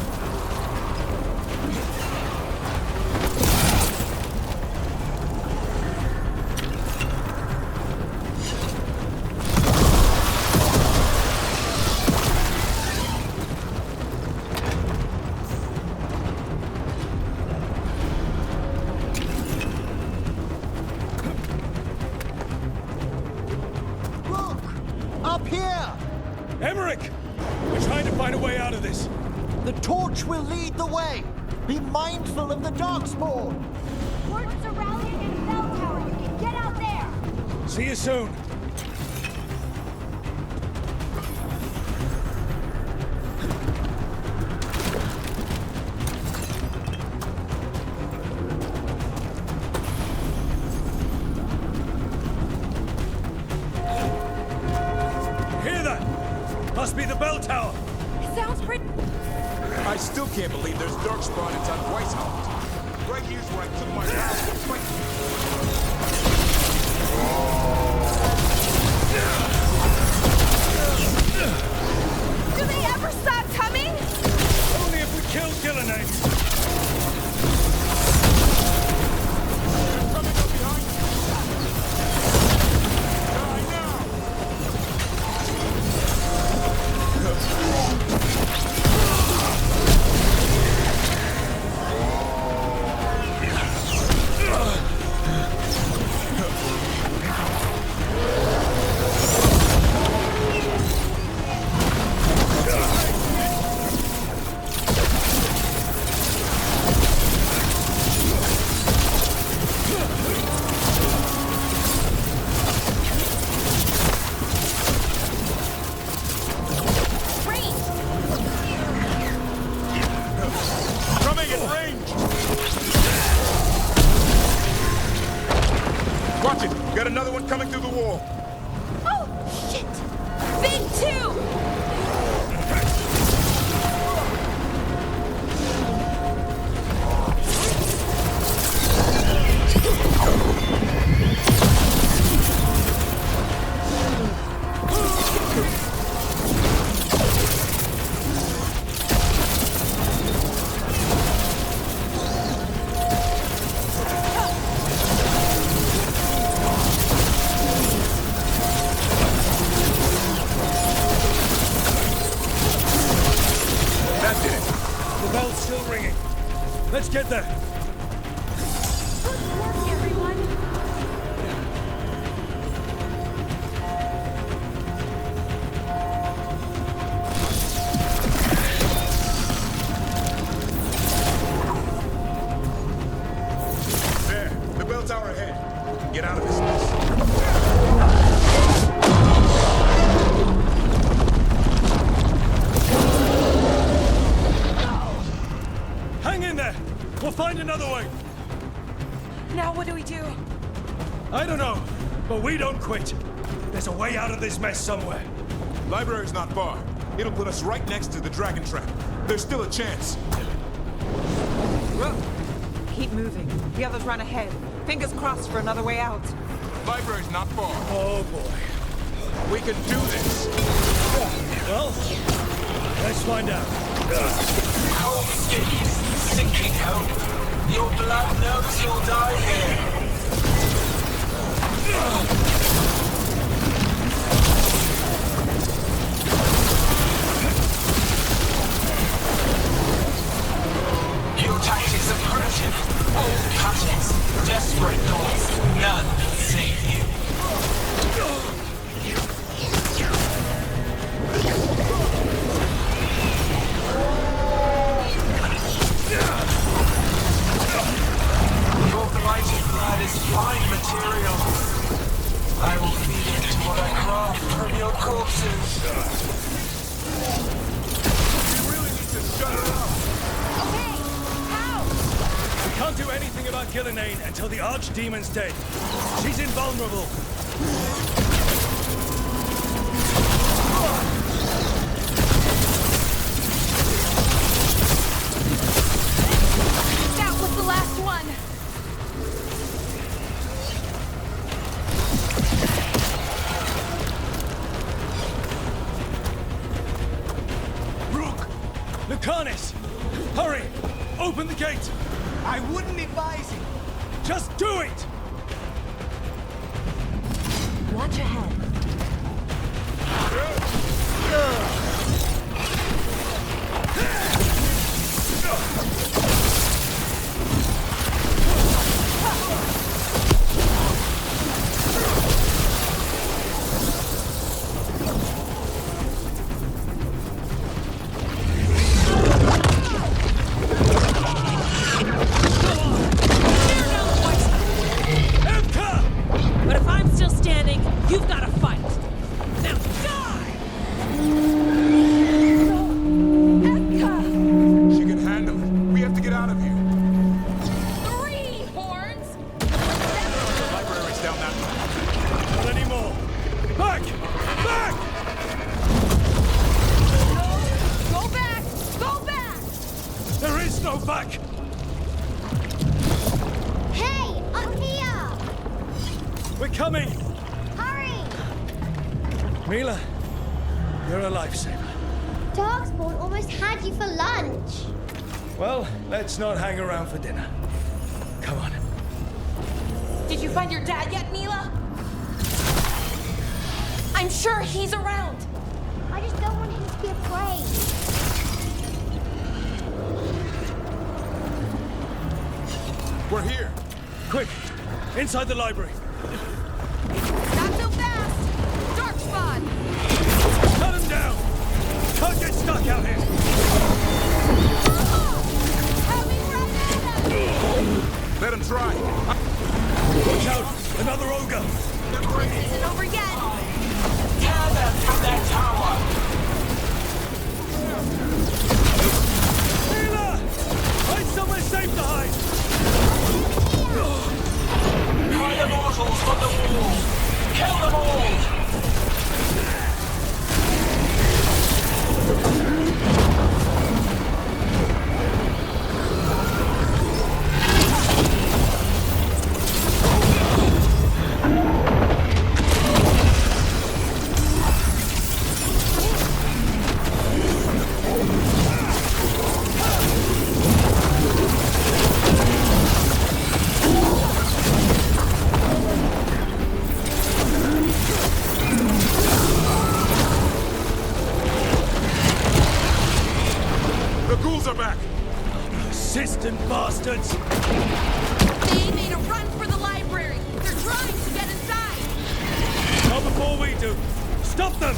Up here! Emmerich! We're trying to find a way out of this. The torch will lead the way. Be mindful of the darkspawn. Hordes are rallying in the bell tower. Get out there! See you soon. Must be the bell tower. It sounds pretty... I still can't believe there's darkspawn inside Weisshaupt. Right here's where I took my last fight. Do they ever stop coming? Only if we kill Gillenade. ranged! Watch it! Got another one coming through the wall. Oh, shit! Big two! Let's get there. Good work, everyone. There, the bell tower ahead. Get out of this mess. Hang in there! We'll find another way! Now what do we do? I don't know, but we don't quit. There's a way out of this mess somewhere. Library's not far. It'll put us right next to the dragon trap. There's still a chance. Keep moving. The others run ahead. Fingers crossed for another way out. Library's not far. Oh boy. We can do this. Well, let's find out. Cold skins, sinking hope. Your blood knows you'll die here. Your tactics are primitive. Old cuttings, desperate thoughts. None can save you. Your blighted blood is fine material. I will feed it to what I craft from your corpses. We really need to shut her up. Okay, how? We can't do anything about Gillenane until the Archdemon's dead. She's invulnerable. That was the last one! Rook! Lucanus! Hurry! Open the gate! I wouldn't advise it. Just do it! Watch ahead. But if I'm still standing, you've got to fight. Now die! She can handle it. We have to get out of here. 3 horns! The library's down that way. Not anymore! Back! Back! Go back! Go back! There is no back! Hey, up here! We're coming! Hurry! Mila, you're a lifesaver. Darkspawn almost had you for lunch. Well, let's not hang around for dinner. Come on. Did you find your dad yet, Mila? I'm sure he's around. I just don't want him to be afraid. We're here. Quick! Inside the library! Not so fast! Darkspawn! Cut him down! Can't get stuck out here! Let him try. Watch out! Another ogre! The bridge Isn't over yet! tear them from their tower. Mila! Right side! somewhere safe to hide! Cry the mortals from the wall! Kill them all! Persistent bastards! They made a run for the library! They're trying to get inside! Not before we do! Stop them!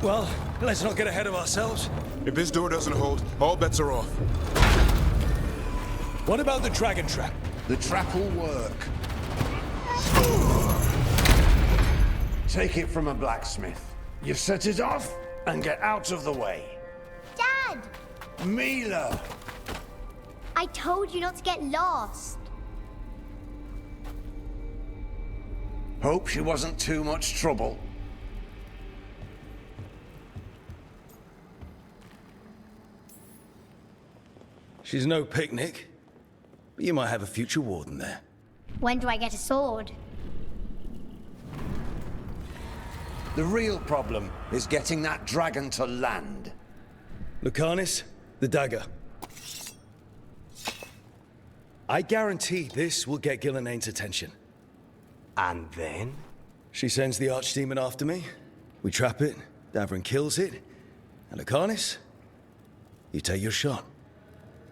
Well, let's not get ahead of ourselves. If this door doesn't hold, all bets are off. What about the dragon trap? The trap will work. Take it from a blacksmith. You set it off and get out of the way. Dad! Mila! I told you not to get lost. Hope she wasn't too much trouble. She's no picnic, but you might have a future warden there. When do I get a sword? The real problem is getting that dragon to land. Lucanis, the dagger. I guarantee this will get Gilnenane's attention. And then? She sends the archdemon after me. We trap it, Davrin kills it. And Lucanis, you take your shot.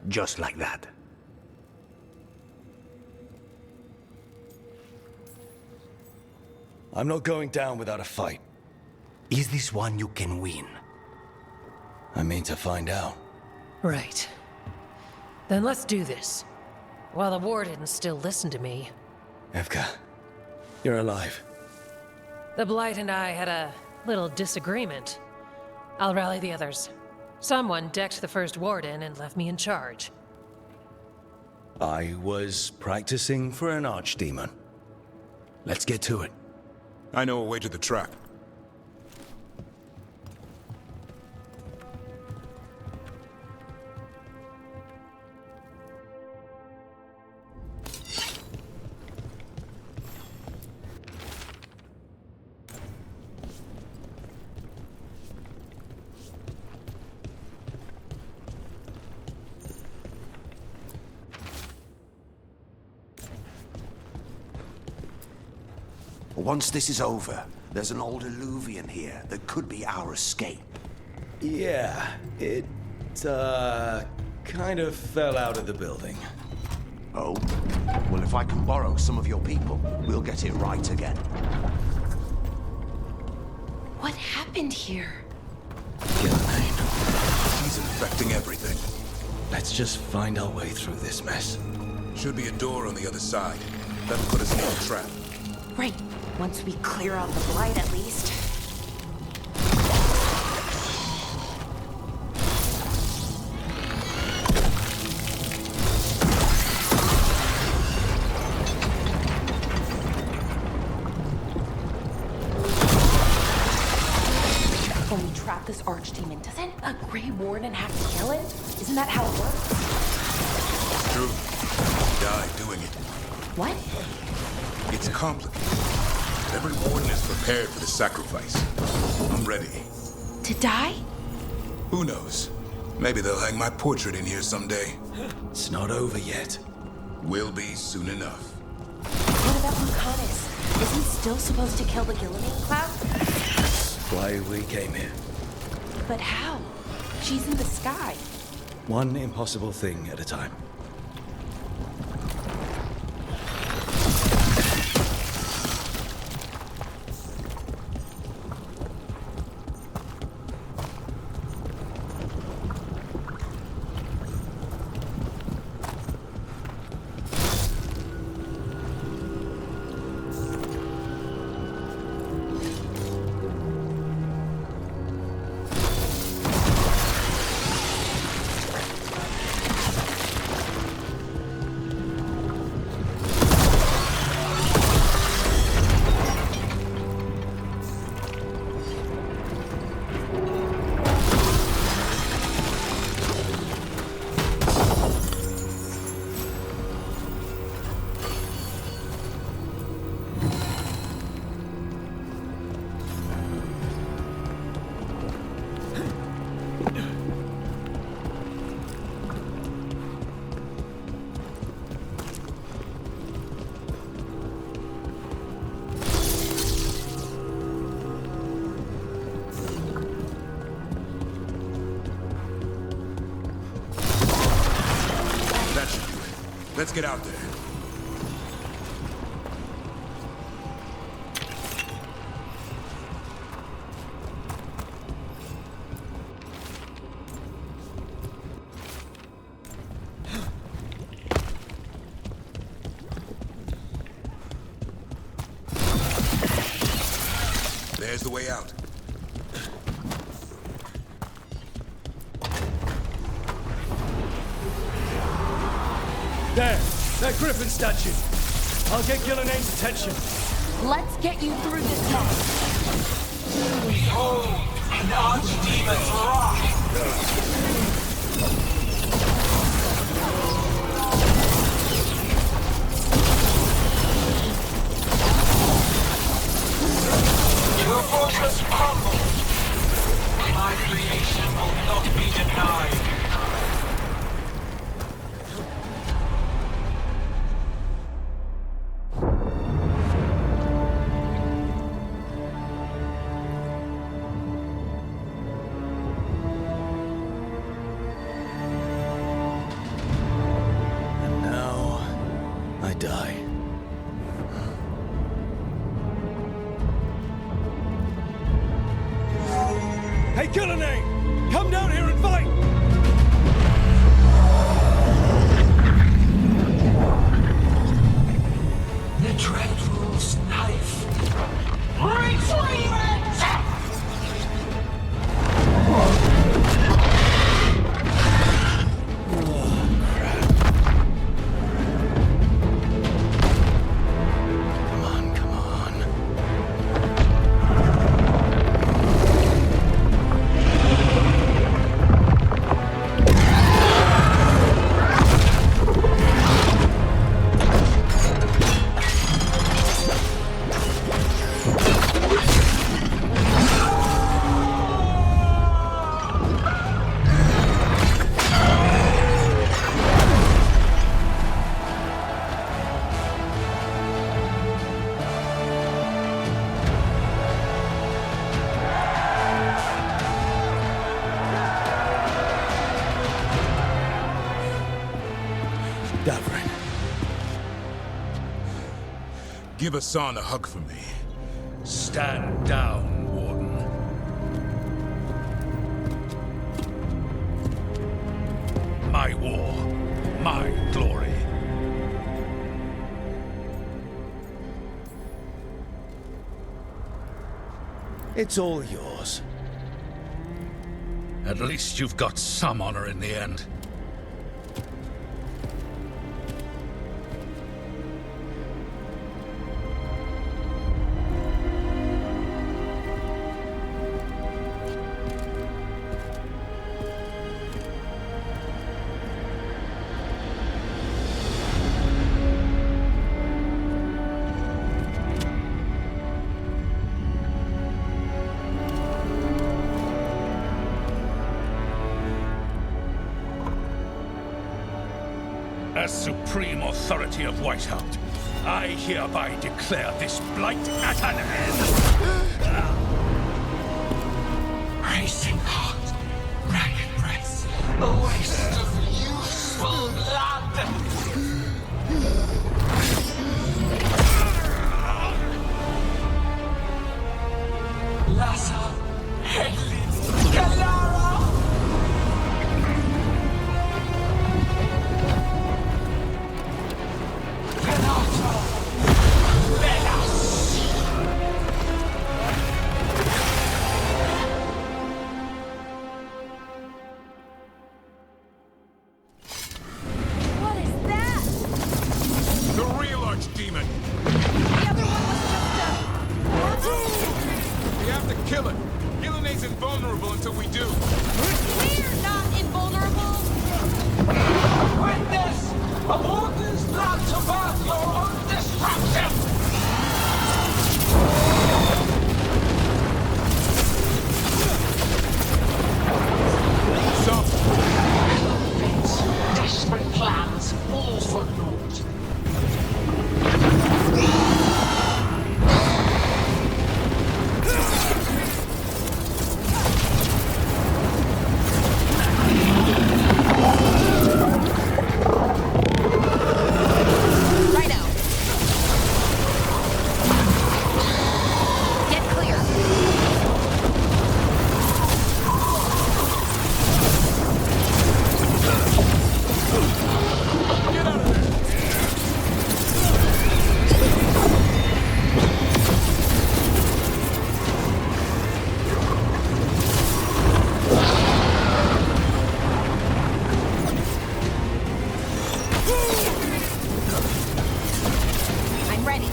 Just like that. I'm not going down without a fight. Is this one you can win? I mean to find out. Right. Then let's do this. While the warden still listened to me. Evka, you're alive. The Blight and I had a little disagreement. I'll rally the others. Someone decked the first warden and left me in charge. I was practicing for an archdemon. Let's get to it. I know a way to the trap. Once this is over, there's an old Illuvian here that could be our escape. Yeah, it, kind of fell out of the building. Oh? Well, if I can borrow some of your people, we'll get it right again. What happened here? Gillenane. He's infecting everything. Let's just find our way through this mess. Should be a door on the other side. That'll put us near the trap. Right. Once we clear out the Blight, at least. When we trap this archdemon, doesn't a Grey Warden have to kill it? Isn't that how it works? True. Die doing it. What? It's complicated. Every warden is prepared for the sacrifice. I'm ready. To die? Who knows? Maybe they'll hang my portrait in here someday. It's not over yet. Will be soon enough. What about Lucanus? Isn't still supposed to kill the Gilliman cloud? Why we came here. But how? She's in the sky. One impossible thing at a time. Let's get out there. There's the way out. There! That Griffin statue! I'll get Gillian's attention. Let's get you through this mess. Behold, an archdemon's wrath! Your fortress crumbles. My creation will not be denied. And now, I die. Hey, Gillian! Come down here and fight! The Dreadful's knife. Retrieve it! Davrin. Give Asan a hug for me. Stand down, Warden. My war, my glory. It's all yours. At least you've got some honor in the end. As supreme authority of Weisshaupt, I hereby declare this blight at an end! Racing heart, ragged breath, a waste of useful blood! Lassa, Hedlin, Galara! Venata, Velas! What is that? The real archdemon! The other one was just We have to kill it! Gillenay's invulnerable until we do! We're not invulnerable! Witness! A warden's blood to birth your own destruction! Stop! Fates, desperate plans, all for naught. Right out. Get clear. I'm ready.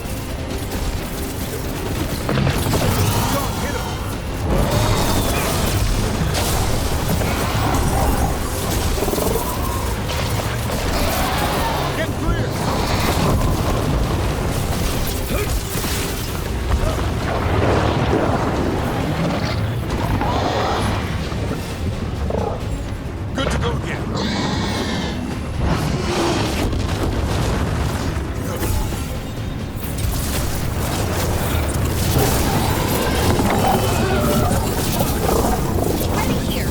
Get clear! Good to go again. Ready here.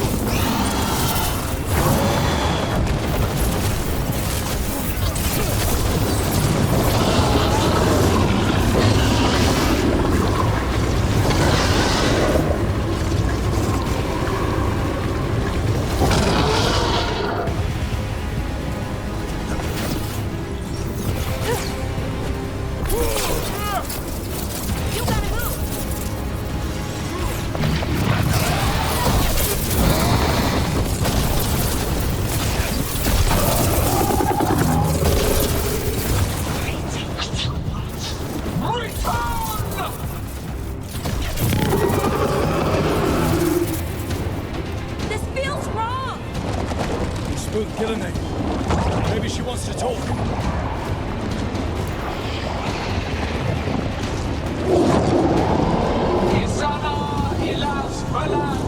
You gotta move. This feels wrong. You spoke Gillenay. Maybe she wants to talk. Isana, Ilas, Balan!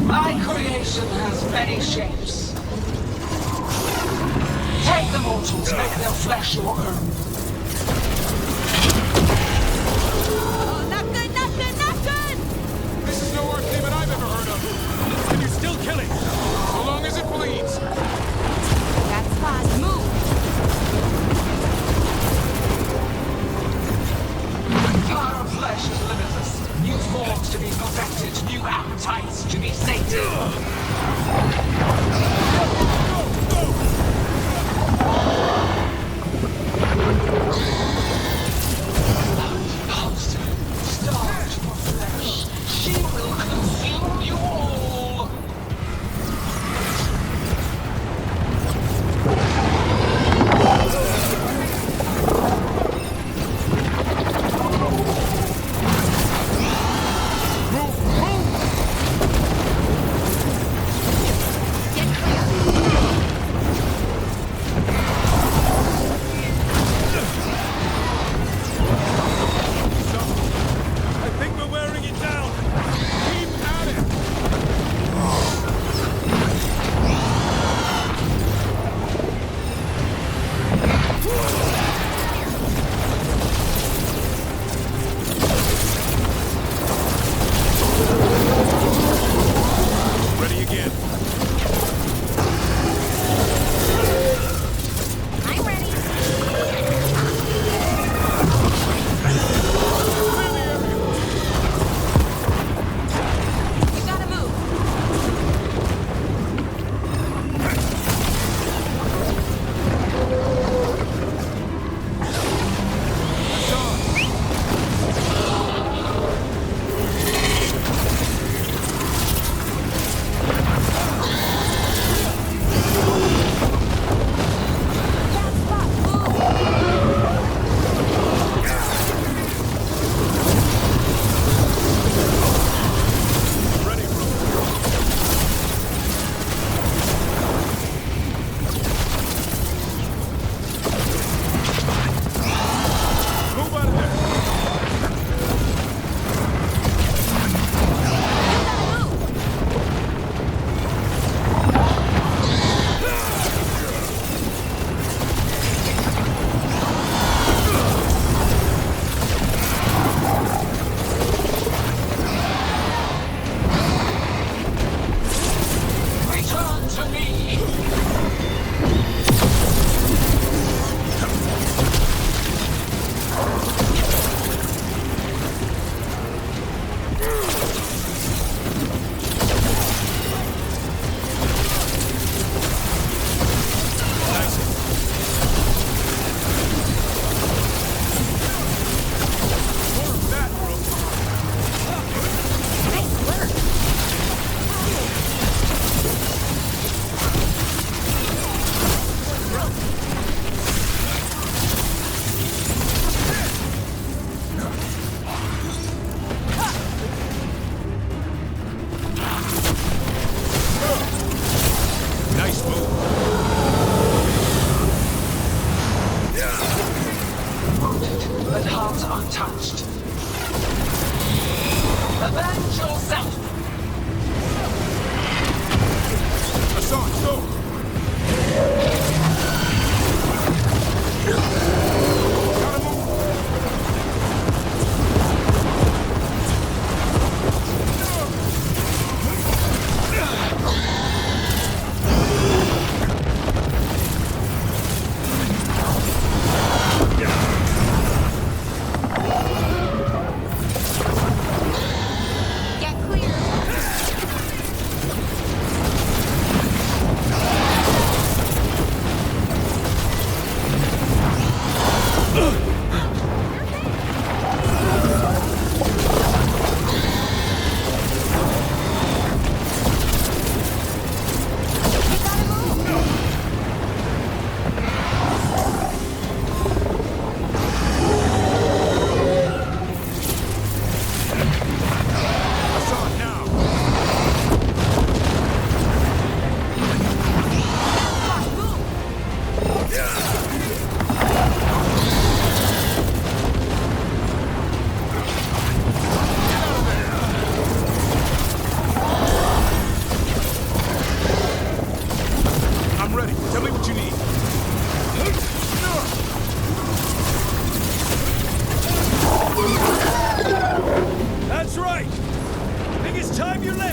My creation has many shapes. Take the mortals, make their flesh your own. Oh, not good, not good, not good! This is no archdemon I've ever heard of! Can you still kill it? So long as it bleeds! That's fine. Move. Power of flesh is limitless. New forms to be perfected, new appetites to be sated. Monster, starved for flesh. She will consume you all.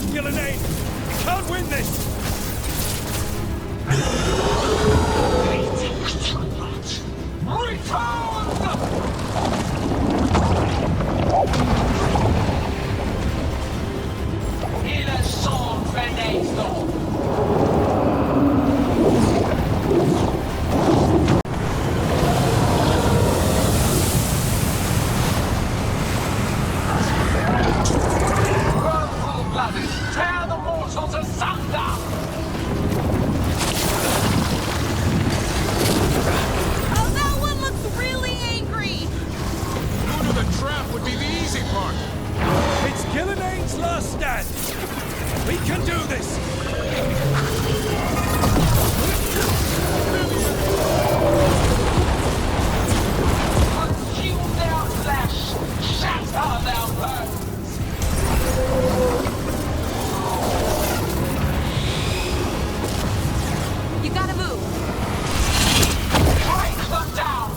left, Gillenane! You can't win this! Il est son fenêtre! Tear the mortals asunder! Oh, that one looks really angry! Who knew the trap would be the easy part? It's Gillenane's last stand! We can do this! Consume their flesh! Shatter their bones! You gotta move! Break them down!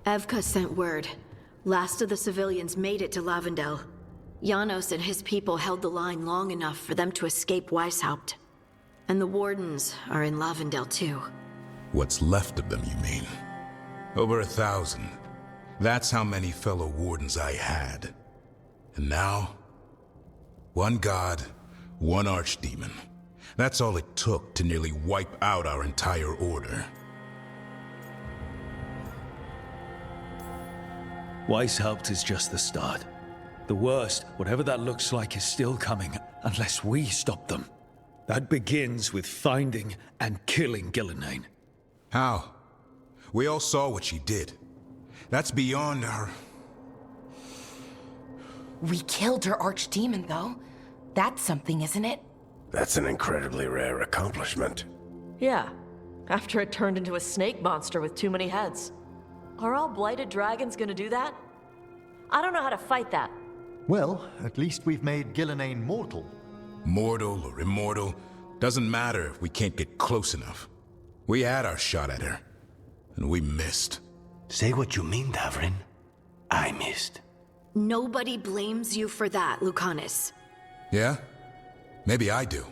Evka sent word. Last of the civilians made it to Lavendel. Janos and his people held the line long enough for them to escape Weisshaupt. And the Wardens are in Lavendel too. What's left of them, you mean? Over 1,000. That's how many fellow Wardens I had. And now, one god, one archdemon. That's all it took to nearly wipe out our entire order. Weisshaupt is just the start. The worst, whatever that looks like, is still coming, unless we stop them. That begins with finding and killing Gillenane. How? We all saw what she did. That's beyond our... We killed her archdemon, though. That's something, isn't it? That's an incredibly rare accomplishment. Yeah, after it turned into a snake monster with too many heads. Are all blighted dragons gonna do that? I don't know how to fight that. Well, at least we've made Gillenane mortal. Mortal or immortal, doesn't matter if we can't get close enough. We had our shot at her, and we missed. Say what you mean, Davrin. I missed. Nobody blames you for that, Lucanus. Yeah? Maybe I do.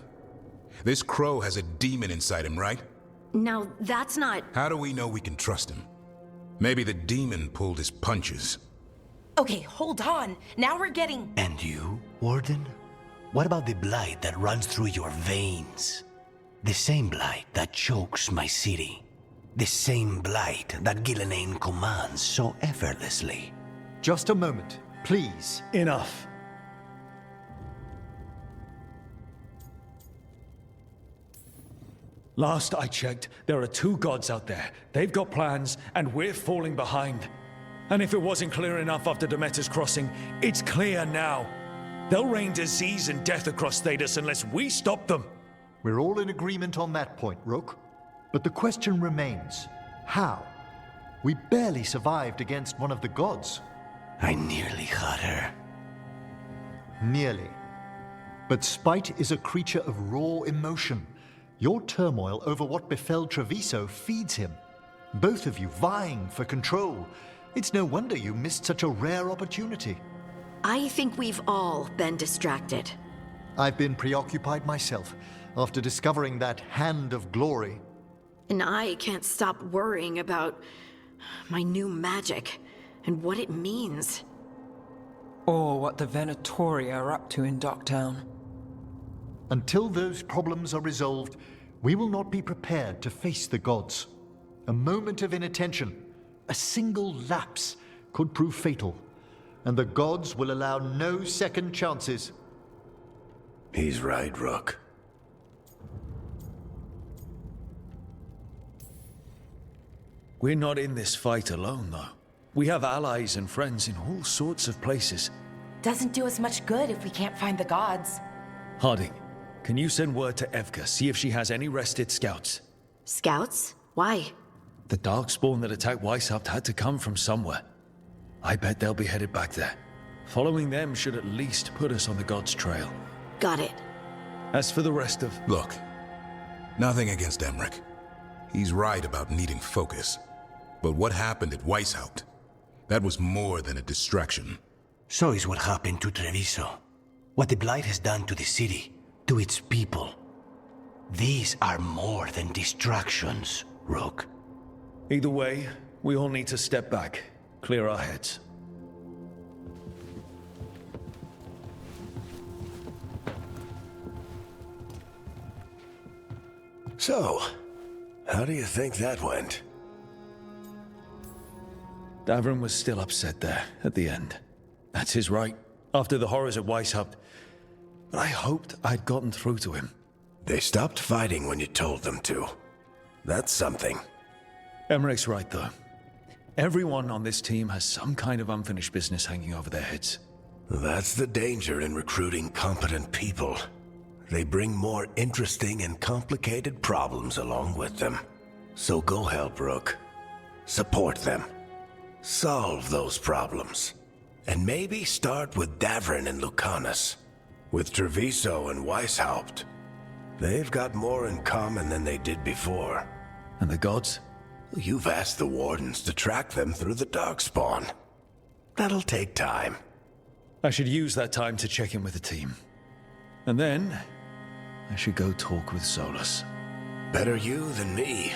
This crow has a demon inside him, right? Now, that's not... How do we know we can trust him? Maybe the demon pulled his punches. Okay, hold on. Now we're getting... And you, Warden? What about the blight that runs through your veins? The same blight that chokes my city. The same blight that Gillenane commands so effortlessly. Just a moment, please. Enough. Last I checked, there are 2 gods out there. They've got plans, and we're falling behind. And if it wasn't clear enough after Demeter's crossing, it's clear now. They'll rain disease and death across Thedas unless we stop them. We're all in agreement on that point, Rook. But the question remains, how? We barely survived against one of the gods. I nearly had her. Nearly. But spite is a creature of raw emotion. Your turmoil over what befell Treviso feeds him. Both of you vying for control. It's no wonder you missed such a rare opportunity. I think we've all been distracted. I've been preoccupied myself after discovering that hand of glory. And I can't stop worrying about my new magic and what it means. Or what the Venatori are up to in Docktown. Until those problems are resolved, we will not be prepared to face the gods. A moment of inattention, a single lapse, could prove fatal, and the gods will allow no second chances. He's right, Rook. We're not in this fight alone, though. We have allies and friends in all sorts of places. Doesn't do us much good if we can't find the gods. Harding, can you send word to Evka, see if she has any rested scouts? Scouts? Why? The Darkspawn that attacked Weisshaupt had to come from somewhere. I bet they'll be headed back there. Following them should at least put us on the God's trail. Got it. As for the rest of... Look, nothing against Emmerich. He's right about needing focus. But what happened at Weisshaupt? That was more than a distraction. So is what happened to Treviso. What the Blight has done to the city, to its people. These are more than distractions, Rook. Either way, we all need to step back, clear our heads. So, how do you think that went? Davrin was still upset there, at the end. That's his right, after the horrors at Weisshaupt. But I hoped I'd gotten through to him. They stopped fighting when you told them to. That's something. Emmerich's right, though. Everyone on this team has some kind of unfinished business hanging over their heads. That's the danger in recruiting competent people. They bring more interesting and complicated problems along with them. So go help Rook. Support them. Solve those problems. And maybe start with Davrin and Lucanus. With Treviso and Weisshaupt. They've got more in common than they did before. And the gods? You've asked the Wardens to track them through the Darkspawn. That'll take time. I should use that time to check in with the team. And then, I should go talk with Solus. Better you than me.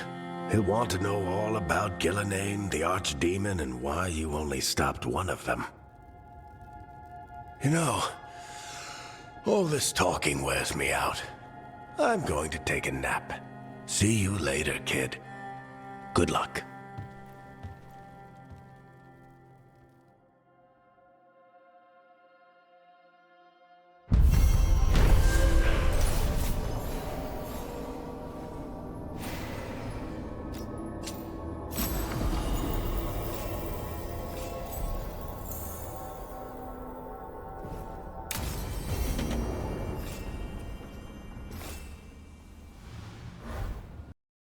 He'll want to know all about Gillenane, the Archdemon, and why you only stopped one of them. You know, all this talking wears me out. I'm going to take a nap. See you later, kid. Good luck.